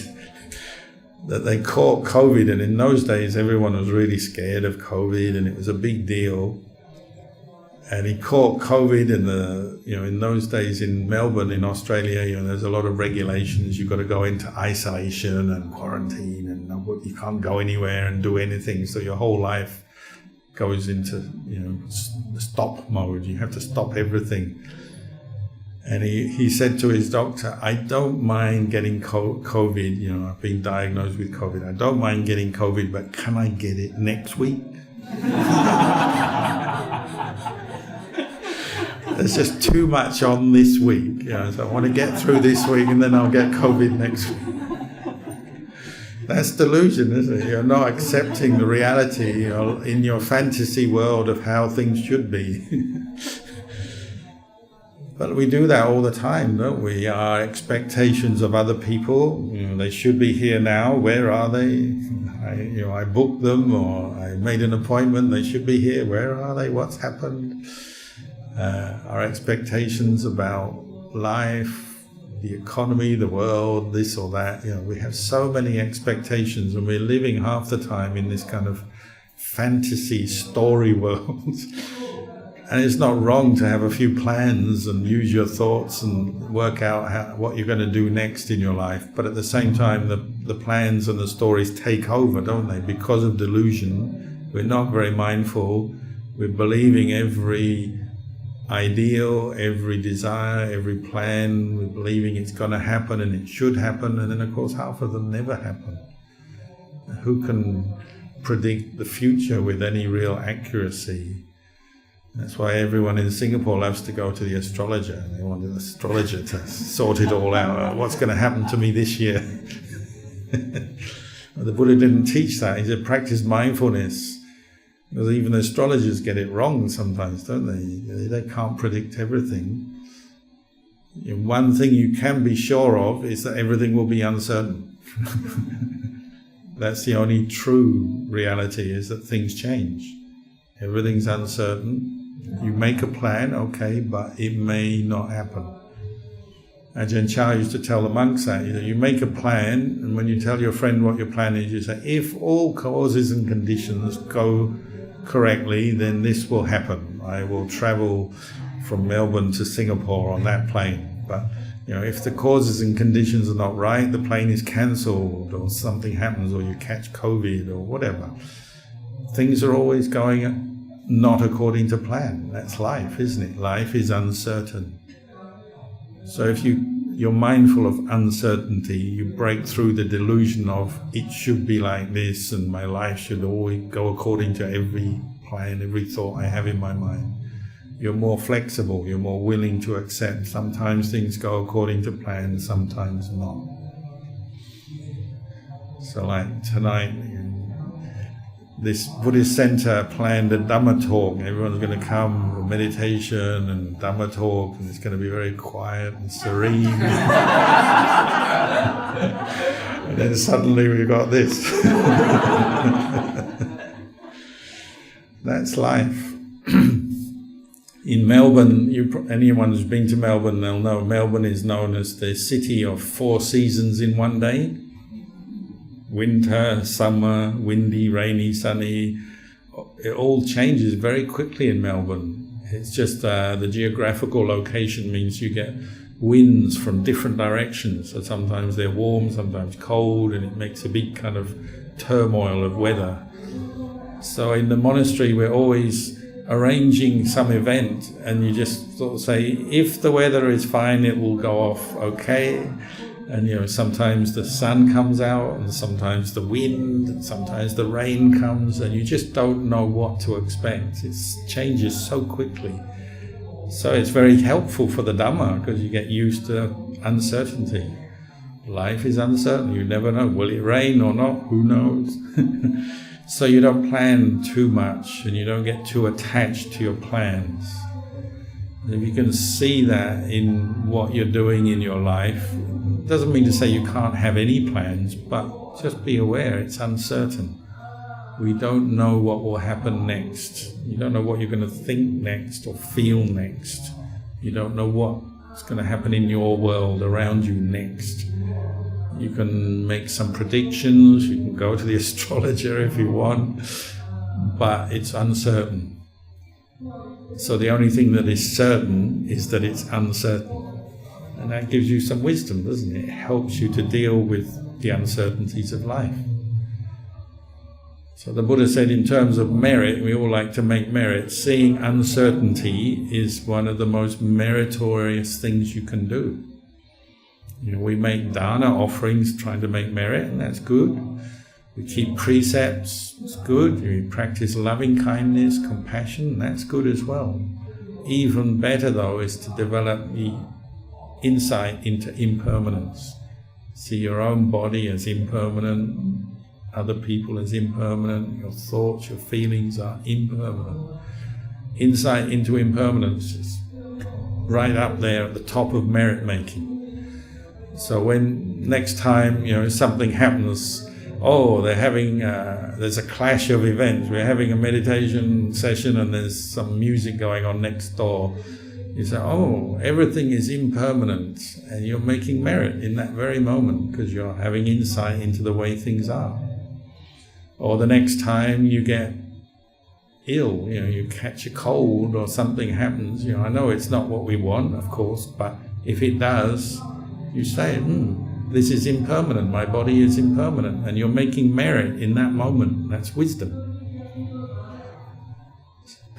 that they caught COVID, and in those days everyone was really scared of COVID and it was a big deal. And he caught COVID in those days in Melbourne, in Australia, there's a lot of regulations. You've got to go into isolation and quarantine, and you can't go anywhere and do anything. So your whole life goes into stop mode. You have to stop everything. And he said to his doctor, I don't mind getting COVID. I've been diagnosed with COVID. I don't mind getting COVID, but can I get it next week? There's just too much on this week, so I want to get through this week and then I'll get COVID next week. That's delusion, isn't it? You're not accepting the reality in your fantasy world of how things should be. But we do that all the time, don't we? Our expectations of other people, they should be here now. Where are they? I booked them, or I made an appointment. They should be here. Where are they? What's happened? Our expectations about life, the economy, the world, this or that. We have so many expectations, and we're living half the time in this kind of fantasy story world. And it's not wrong to have a few plans and use your thoughts and work out what you're going to do next in your life. But at the same time, the plans and the stories take over, don't they? Because of delusion, we're not very mindful. We're believing every ideal, every desire, every plan. We're believing it's going to happen and it should happen. And then, of course, half of them never happen. Who can predict the future with any real accuracy? That's why everyone in Singapore loves to go to the astrologer. They want an astrologer to sort it all out. What's going to happen to me this year? The Buddha didn't teach that. He said practice mindfulness. Because even astrologers get it wrong sometimes, don't they? They can't predict everything. One thing you can be sure of is that everything will be uncertain. That's the only true reality, is that things change. Everything's uncertain. You make a plan, okay, but it may not happen. Ajahn Chah used to tell the monks that, you make a plan, and when you tell your friend what your plan is, you say, if all causes and conditions go correctly, then this will happen. I will travel from Melbourne to Singapore on that plane. But if the causes and conditions are not right, the plane is cancelled, or something happens, or you catch COVID, or whatever. Things are always going not according to plan. That's life, isn't it? Life is uncertain. So if you're mindful of uncertainty, you break through the delusion of it should be like this and my life should always go according to every plan, every thought I have in my mind. You're more flexible, you're more willing to accept. Sometimes things go according to plan, sometimes not. So like tonight, this Buddhist center planned a Dhamma talk. Everyone's going to come for meditation and Dhamma talk, and it's going to be very quiet and serene. And then suddenly we got this. That's life. In Melbourne, anyone who's been to Melbourne, they'll know Melbourne is known as the city of 4 seasons in one day. Winter, summer, windy, rainy, sunny. It all changes very quickly in Melbourne. It's just the geographical location means you get winds from different directions. So sometimes they're warm, sometimes cold, and it makes a big kind of turmoil of weather. So in the monastery, we're always arranging some event, and you just sort of say, if the weather is fine, it will go off okay. And sometimes the sun comes out, and sometimes the wind, and sometimes the rain comes, and you just don't know what to expect. It changes so quickly. So it's very helpful for the Dhamma, because you get used to uncertainty. Life is uncertain. You never know. Will it rain or not? Who knows? So you don't plan too much, and you don't get too attached to your plans. If you can see that in what you're doing in your life, it doesn't mean to say you can't have any plans, but just be aware it's uncertain. We don't know what will happen next. You don't know what you're going to think next or feel next. You don't know what's going to happen in your world around you next. You can make some predictions, you can go to the astrologer if you want, but it's uncertain. So the only thing that is certain is that it's uncertain. And that gives you some wisdom, doesn't it? It helps you to deal with the uncertainties of life. So the Buddha said in terms of merit, we all like to make merit, seeing uncertainty is one of the most meritorious things you can do. We make dana offerings trying to make merit, and that's good. We keep precepts, it's good. We practice loving kindness, compassion, that's good as well. Even better though is to develop the insight into impermanence. See your own body as impermanent, other people as impermanent, your thoughts, your feelings are impermanent. Insight into impermanence is right up there at the top of merit making. So when next time something happens, there's a clash of events, we're having a meditation session and there's some music going on next door, you say, everything is impermanent, and you're making merit in that very moment because you're having insight into the way things are. Or the next time you get ill, you catch a cold or something happens, I know it's not what we want, of course, but if it does, you say, this is impermanent, my body is impermanent, and you're making merit in that moment. That's wisdom.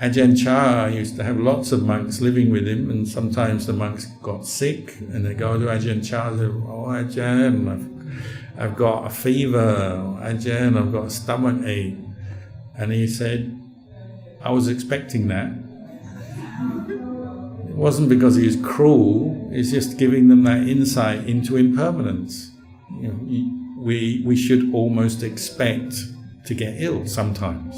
Ajahn Chah used to have lots of monks living with him, and sometimes the monks got sick, and they go to Ajahn Chah and say, Ajahn, I've got a fever, Ajahn, I've got a stomach ache. And he said, I was expecting that. It wasn't because he was cruel, it's just giving them that insight into impermanence. We should almost expect to get ill sometimes.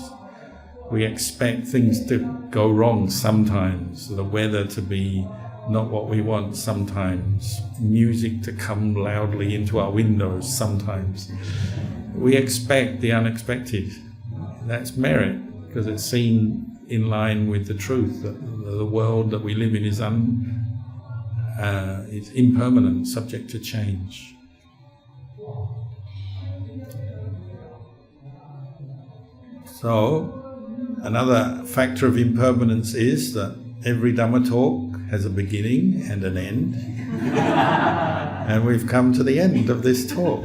We expect things to go wrong sometimes, the weather to be not what we want sometimes, music to come loudly into our windows sometimes. We expect the unexpected. That's merit, because it's seen in line with the truth that the world that we live in is impermanent, subject to change. So, another factor of impermanence is that every Dhamma talk has a beginning and an end. And we've come to the end of this talk.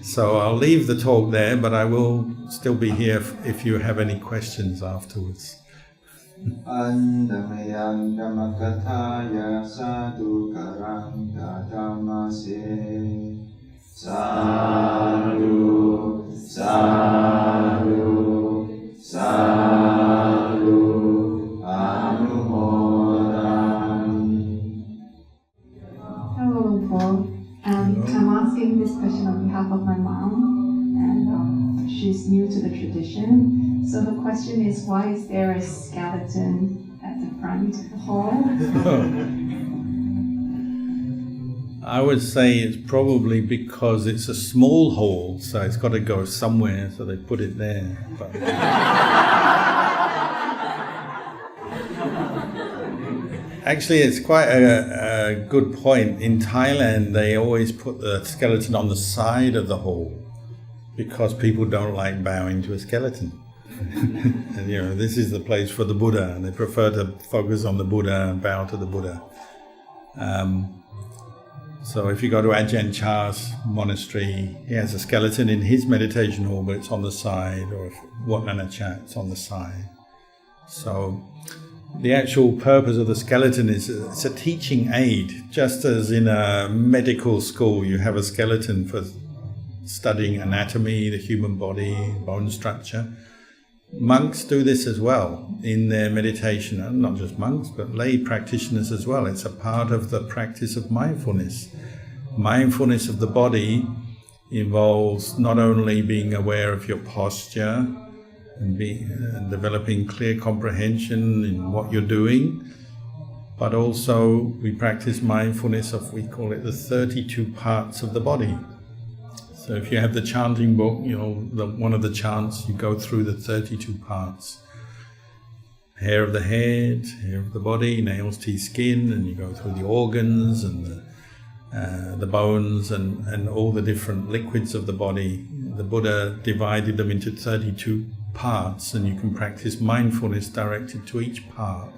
So I'll leave the talk there, but I will still be here if you have any questions afterwards. Andamayang Dhammakataya Sadhu Karang Dadamase Sadhu Sadhu Sadhu Anumodami. Hello, Paul. I'm asking this question on behalf of my mom, and she's new to the tradition. So the question is, why is there a skeleton at the front of the hall? I would say it's probably because it's a small hall, so it's got to go somewhere, so they put it there. But actually, it's quite a good point. In Thailand, they always put the skeleton on the side of the hall because people don't like bowing to a skeleton. And this is the place for the Buddha, and they prefer to focus on the Buddha and bow to the Buddha. So if you go to Ajahn Chah's monastery, he has a skeleton in his meditation hall, but it's on the side, or if Wat Nanachat, it's on the side. So the actual purpose of the skeleton is it's a teaching aid. Just as in a medical school you have a skeleton for studying anatomy, the human body, bone structure, monks do this as well in their meditation, and not just monks, but lay practitioners as well. It's a part of the practice of mindfulness. Mindfulness of the body involves not only being aware of your posture and developing clear comprehension in what you're doing, but also we practice mindfulness of, we call it the 32 parts of the body. So if you have the chanting book, one of the chants, you go through the 32 parts. Hair of the head, hair of the body, nails, teeth, skin, and you go through the organs and the bones and all the different liquids of the body. The Buddha divided them into 32 parts, and you can practice mindfulness directed to each part.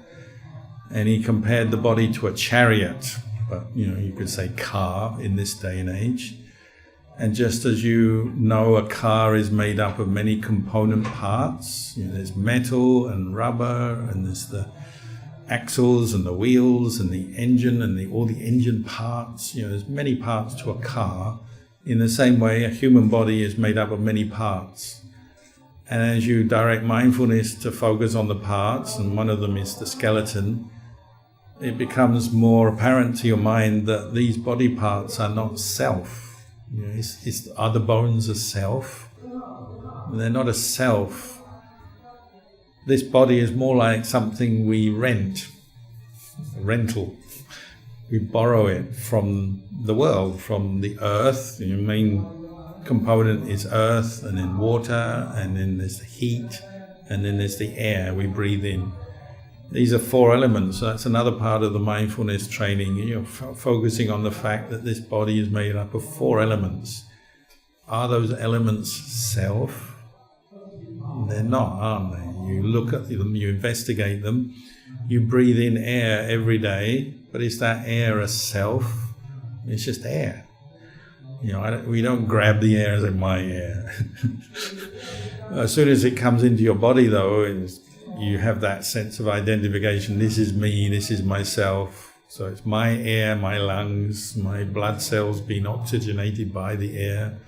And he compared the body to a chariot, but you could say car in this day and age. And just as you know, a car is made up of many component parts. There's metal and rubber, and there's the axles and the wheels and the engine and all the engine parts. There's many parts to a car. In the same way, a human body is made up of many parts. And as you direct mindfulness to focus on the parts, and one of them is the skeleton, it becomes more apparent to your mind that these body parts are not self. Are the bones a self? They're not a self. This body is more like something we rent, a rental. We borrow it from the world, from the earth. The main component is earth, and then water, and then there's the heat, and then there's the air we breathe in. These are 4 elements. So that's another part of the mindfulness training, focusing on the fact that this body is made up of 4 elements. Are those elements self? They're not, aren't they? You look at them, you investigate them, you breathe in air every day, but is that air a self? It's just air. We don't grab the air as in my air. As soon as it comes into your body, though, you have that sense of identification. This is me, this is myself. So it's my air, my lungs, my blood cells being oxygenated by the air.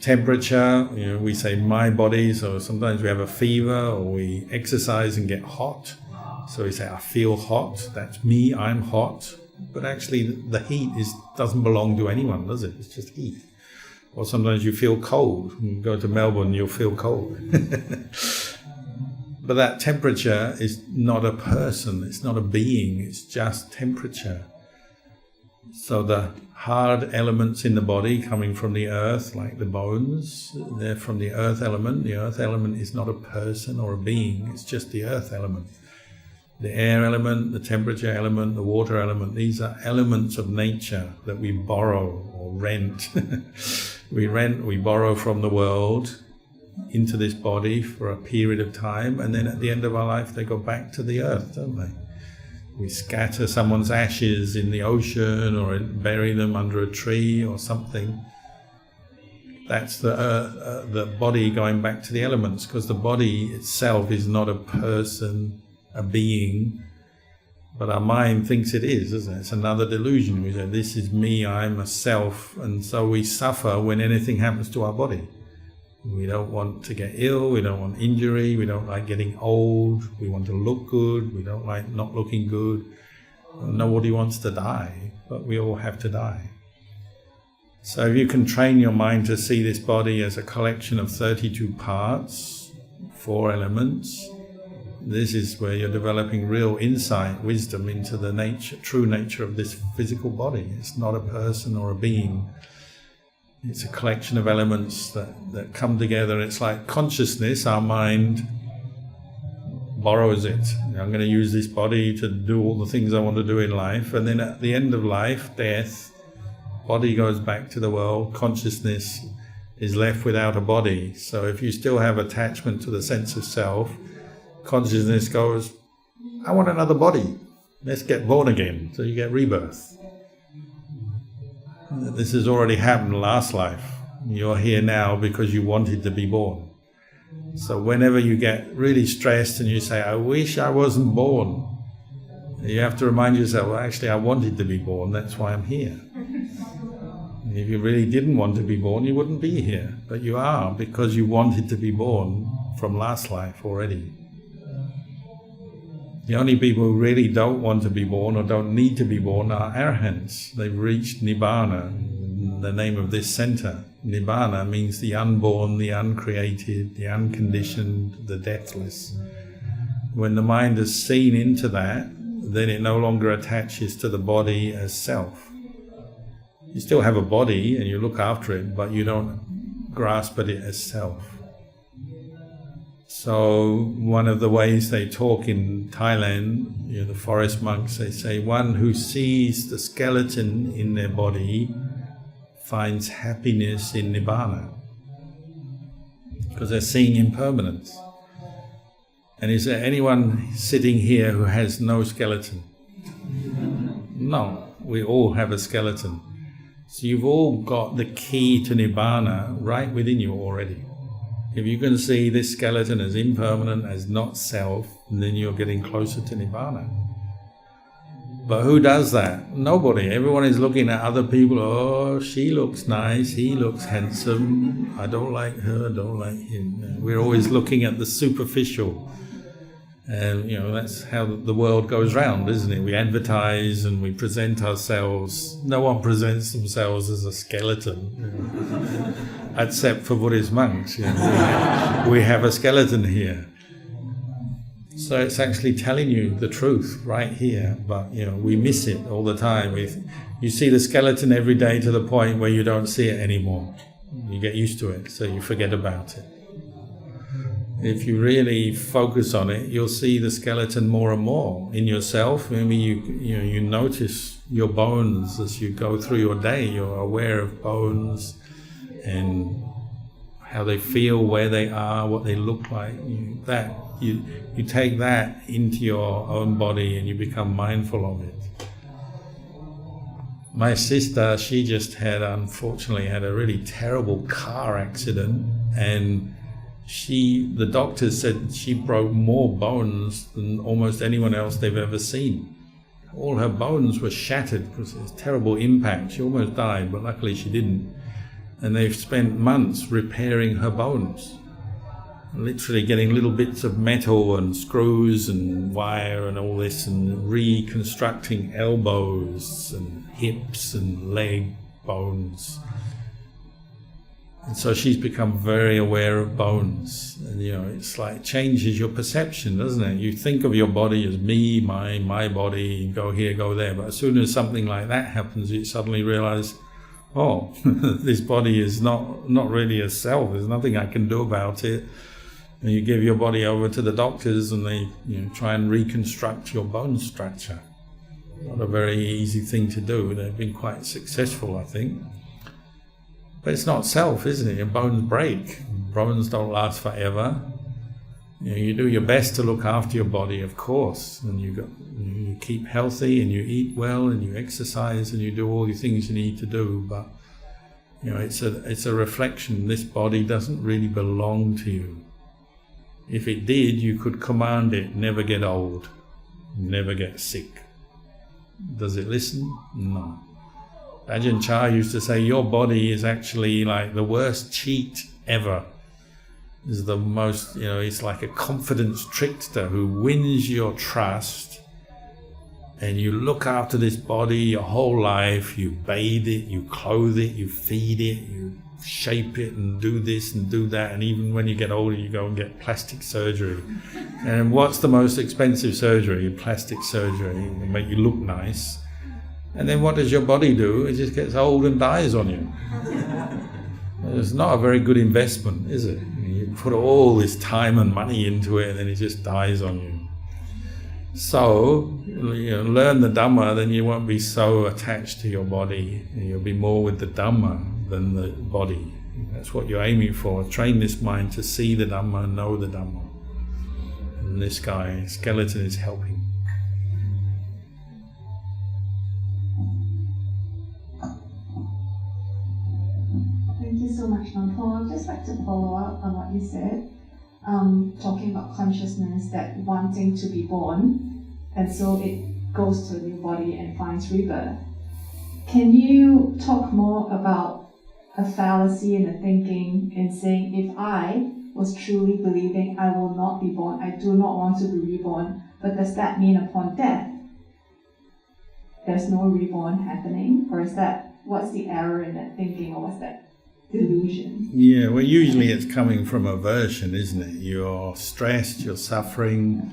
Temperature, we say my body, so sometimes we have a fever or we exercise and get hot. So we say, I feel hot, that's me, I'm hot. But actually the heat doesn't belong to anyone, does it? It's just heat. Or sometimes you feel cold. You go to Melbourne, you'll feel cold. But that temperature is not a person, it's not a being, it's just temperature. So the hard elements in the body coming from the earth, like the bones, they're from the earth element. The earth element is not a person or a being, it's just the earth element. The air element, the temperature element, the water element, these are elements of nature that we borrow or rent. We borrow from the world into this body for a period of time, and then at the end of our life they go back to the earth, don't they? We scatter someone's ashes in the ocean or bury them under a tree or something. That's the body going back to the elements, because the body itself is not a person, a being, but our mind thinks it is, isn't it? It's another delusion. We say, this is me, I'm a self, and so we suffer when anything happens to our body. We don't want to get ill, we don't want injury, we don't like getting old, we want to look good, we don't like not looking good. Nobody wants to die, but we all have to die. So if you can train your mind to see this body as a collection of 32 parts, 4 elements, this is where you're developing real insight, wisdom into the true nature of this physical body. It's not a person or a being. It's a collection of elements that come together. It's like consciousness, our mind borrows it. I'm going to use this body to do all the things I want to do in life, and then at the end of life, death, body goes back to the world, consciousness is left without a body. So if you still have attachment to the sense of self, consciousness goes, I want another body, let's get born again. So you get rebirth. This has already happened last life. You're here now because you wanted to be born. So whenever you get really stressed and you say, I wish I wasn't born, you have to remind yourself, well, actually I wanted to be born, that's why I'm here. And if you really didn't want to be born, you wouldn't be here. But you are, because you wanted to be born from last life already. The only people who really don't want to be born or don't need to be born are arahants. They've reached Nibbana, the name of this center. Nibbana means the unborn, the uncreated, the unconditioned, the deathless. When the mind has seen into that, then it no longer attaches to the body as self. You still have a body and you look after it, but you don't grasp at it as self. So one of the ways they talk in Thailand, the forest monks, they say one who sees the skeleton in their body finds happiness in Nibbana, because they're seeing impermanence. And is there anyone sitting here who has no skeleton? No, we all have a skeleton. So you've all got the key to Nibbana right within you already. If you can see this skeleton as impermanent, as not self, then you're getting closer to Nibbana. But who does that? Nobody. Everyone is looking at other people. Oh, she looks nice, he looks handsome, I don't like her, I don't like him. We're always looking at the superficial. And that's how the world goes round, isn't it? We advertise and we present ourselves. No one presents themselves as a skeleton, except for Buddhist monks. We have a skeleton here. So it's actually telling you the truth right here, but we miss it all the time. You see the skeleton every day to the point where you don't see it anymore. You get used to it, so you forget about it. If you really focus on it, you'll see the skeleton more and more in yourself. Maybe you notice your bones as you go through your day. You're aware of bones and how they feel, where they are, what they look like. You take that into your own body and you become mindful of it. My sister, she just unfortunately had a really terrible car accident, and the doctors said she broke more bones than almost anyone else they've ever seen. All her bones were shattered because it was a terrible impact. She almost died, but luckily she didn't. And they've spent months repairing her bones, literally getting little bits of metal and screws and wire and all this, and reconstructing elbows and hips and leg bones. And so she's become very aware of bones. And it's like changes your perception, doesn't it? You think of your body as me, my body, go here, go there. But as soon as something like that happens, you suddenly realize, oh, this body is not really a self. There's nothing I can do about it. And you give your body over to the doctors and they try and reconstruct your bone structure. Not a very easy thing to do. They've been quite successful, I think. But it's not self, isn't it? Your bones break. Bones don't last forever. You do your best to look after your body, of course, and you keep healthy and you eat well and you exercise and you do all the things you need to do. But it's a reflection. This body doesn't really belong to you. If it did, you could command it, never get old, never get sick. Does it listen? No. Ajahn Chah used to say, your body is actually like the worst cheat ever. Is the most, it's like a confidence trickster who wins your trust, and you look after this body your whole life, you bathe it, you clothe it, you feed it, you shape it and do this and do that, and even when you get older you go and get plastic surgery. And what's the most expensive surgery? Plastic surgery. It'll make you look nice. And then what does your body do? It just gets old and dies on you. It's not a very good investment, is it? You put all this time and money into it and then it just dies on you. So, learn the Dhamma, then you won't be so attached to your body. You'll be more with the Dhamma than the body. That's what you're aiming for. Train this mind to see the Dhamma and know the Dhamma. And this guy, skeleton, is helping. Thank you so much, Nampo. I'd just like to follow up on what you said, talking about consciousness, that wanting to be born, and so it goes to a new body and finds rebirth. Can you talk more about a fallacy in the thinking in saying, if I was truly believing I will not be born, I do not want to be reborn, but does that mean upon death there's no reborn happening? Or is that, what's the error in that thinking, or what's that delusion? Yeah, well, usually it's coming from aversion, isn't it? You're stressed, you're suffering,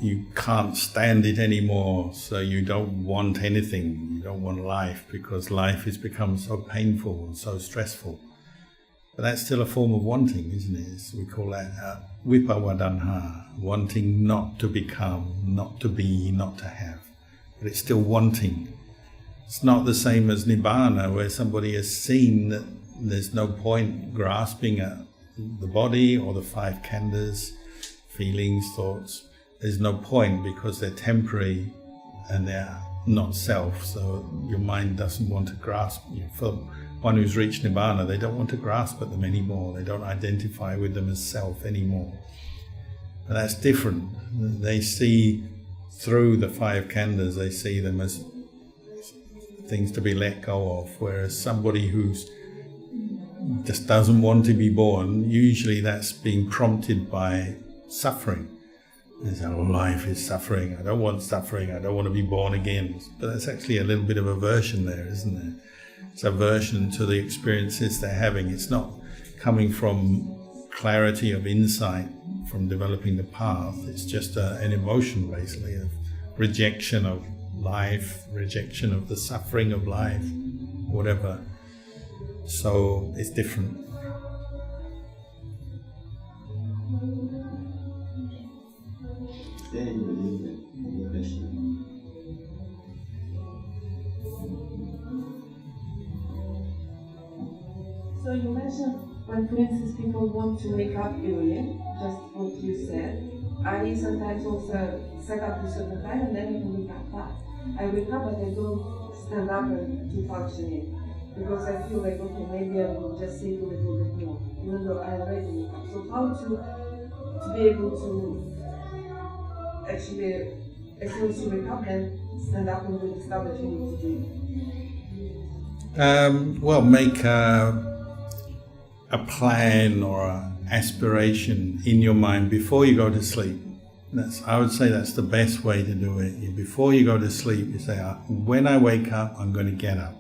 you can't stand it anymore, so you don't want anything, you don't want life, because life has become so painful and so stressful. But that's still a form of wanting, isn't it? We call that vipawadanha, wanting not to become, not to be, not to have. But it's still wanting. It's not the same as Nibbana, where somebody has seen that there's no point grasping at the body or the five khandhas, feelings, thoughts. There's no point because they're temporary and they're not self, so your mind doesn't want to grasp. For one who's reached Nibbana, they don't want to grasp at them anymore. They don't identify with them as self anymore. But that's different. They see through the five khandhas, they see them as things to be let go of, whereas somebody who's just doesn't want to be born, usually that's being prompted by suffering. They say, oh, life is suffering, I don't want suffering, I don't want to be born again. But that's actually a little bit of aversion there, isn't there? It's aversion to the experiences they're having. It's not coming from clarity of insight, from developing the path. It's just an emotion, basically, of rejection of life, rejection of the suffering of life, whatever. So it's different. Any question? So you mentioned when, for instance, people want to wake up early, just what you said. I sometimes also set up a certain time and then I can wake up fast. I wake up but I don't stand up and keep functioning because I feel like, okay, maybe I will just sleep a little bit more, even though I already wake up. So how to be able to actually, as soon as you wake up, then stand up and do the stuff that you need to do? Well, make a plan or an aspiration in your mind before you go to sleep. I would say that's the best way to do it. Before you go to sleep, you say, when I wake up, I'm going to get up.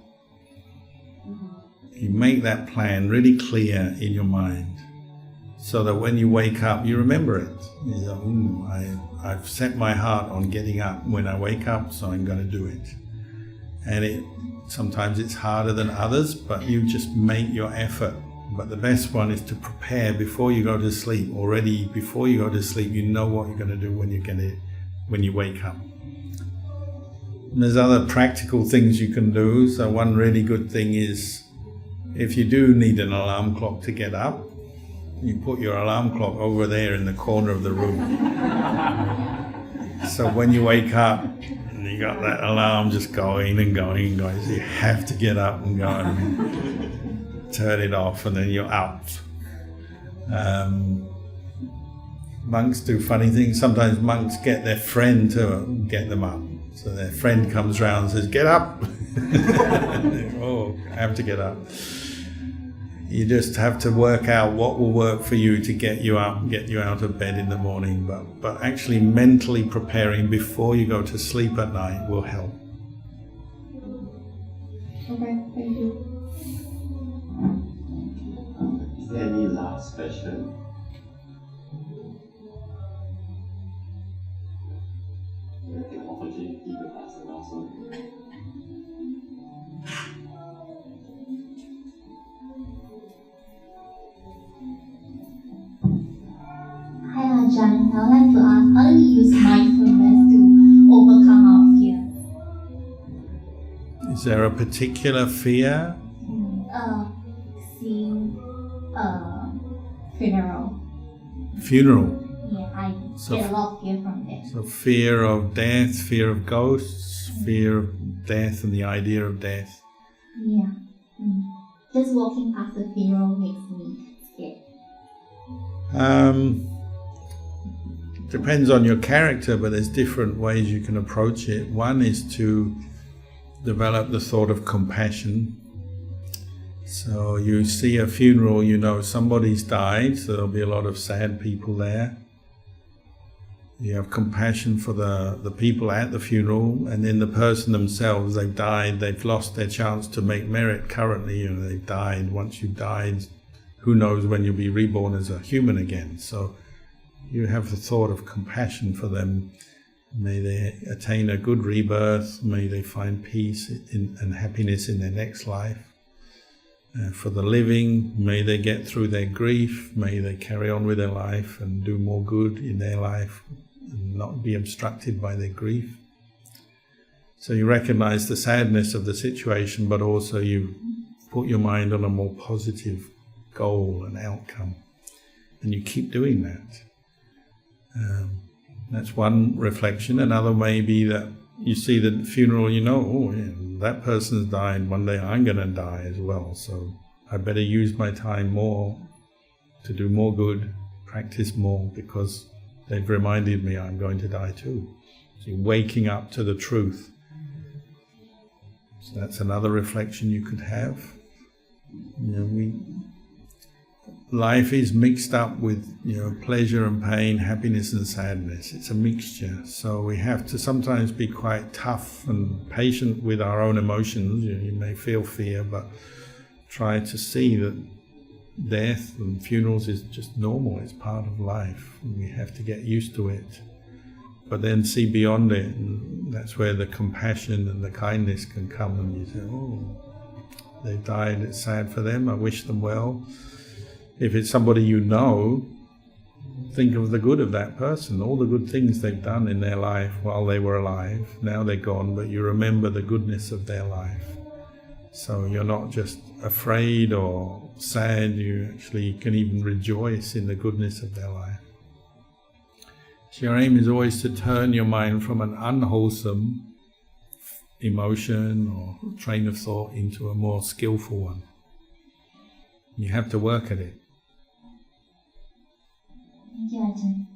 You make that plan really clear in your mind, so that when you wake up, you remember it. You say, I've set my heart on getting up when I wake up, so I'm going to do it. And sometimes it's harder than others, but you just make your effort. But the best one is to prepare before you go to sleep. Already before you go to sleep, you know what you're going to do when you wake up. And there's other practical things you can do. So one really good thing is, if you do need an alarm clock to get up, you put your alarm clock over there in the corner of the room. So when you wake up, and you got that alarm just going and going and going, so you have to get up and go and turn it off, and then you're out. Monks do funny things. Sometimes monks get their friend to get them up. So their friend comes round and says, get up! Oh, I have to get up. You just have to work out what will work for you to get you up, get you out of bed in the morning. But actually mentally preparing before you go to sleep at night will help. Okay, thank you. Is there any last question? We'll take an opportunity to ask an also. Hi Ajahn, I would like to ask, how do we use mindfulness to overcome our fear? Is there a particular fear? Seeing a funeral. Funeral. Yeah, I get a lot of fear from that. So fear of death, fear of ghosts, fear of death and the idea of death. Yeah. Just walking past the funeral makes me scared. Depends on your character, but there's different ways you can approach it. One is to develop the thought of compassion. So you see a funeral, you know somebody's died, so there'll be a lot of sad people there. You have compassion for the people at the funeral, and then the person themselves, they've died, they've lost their chance to make merit currently, they've died. Once you've died, who knows when you'll be reborn as a human again. So you have the thought of compassion for them. May they attain a good rebirth, may they find peace and happiness in their next life. For the living, may they get through their grief, may they carry on with their life and do more good in their life and not be obstructed by their grief. So you recognize the sadness of the situation, but also you put your mind on a more positive goal and outcome, and you keep doing that. That's one reflection. Another may be that you see the funeral, you know, oh, yeah, that person's died, one day I'm going to die as well, so I better use my time more to do more good, practice more, because they've reminded me I'm going to die too. So you're waking up to the truth. So that's another reflection you could have. You know, life is mixed up with, you know, pleasure and pain, happiness and sadness. It's a mixture. So we have to sometimes be quite tough and patient with our own emotions. You may feel fear, but try to see that death and funerals is just normal. It's part of life, and we have to get used to it. But then see beyond it, and that's where the compassion and the kindness can come, and you say, oh, they've died, it's sad for them, I wish them well. If it's somebody you know, think of the good of that person, all the good things they've done in their life while they were alive. Now they're gone, but you remember the goodness of their life. So you're not just afraid or sad, you actually can even rejoice in the goodness of their life. So your aim is always to turn your mind from an unwholesome emotion or train of thought into a more skillful one. You have to work at it. Thank you, Ajahn.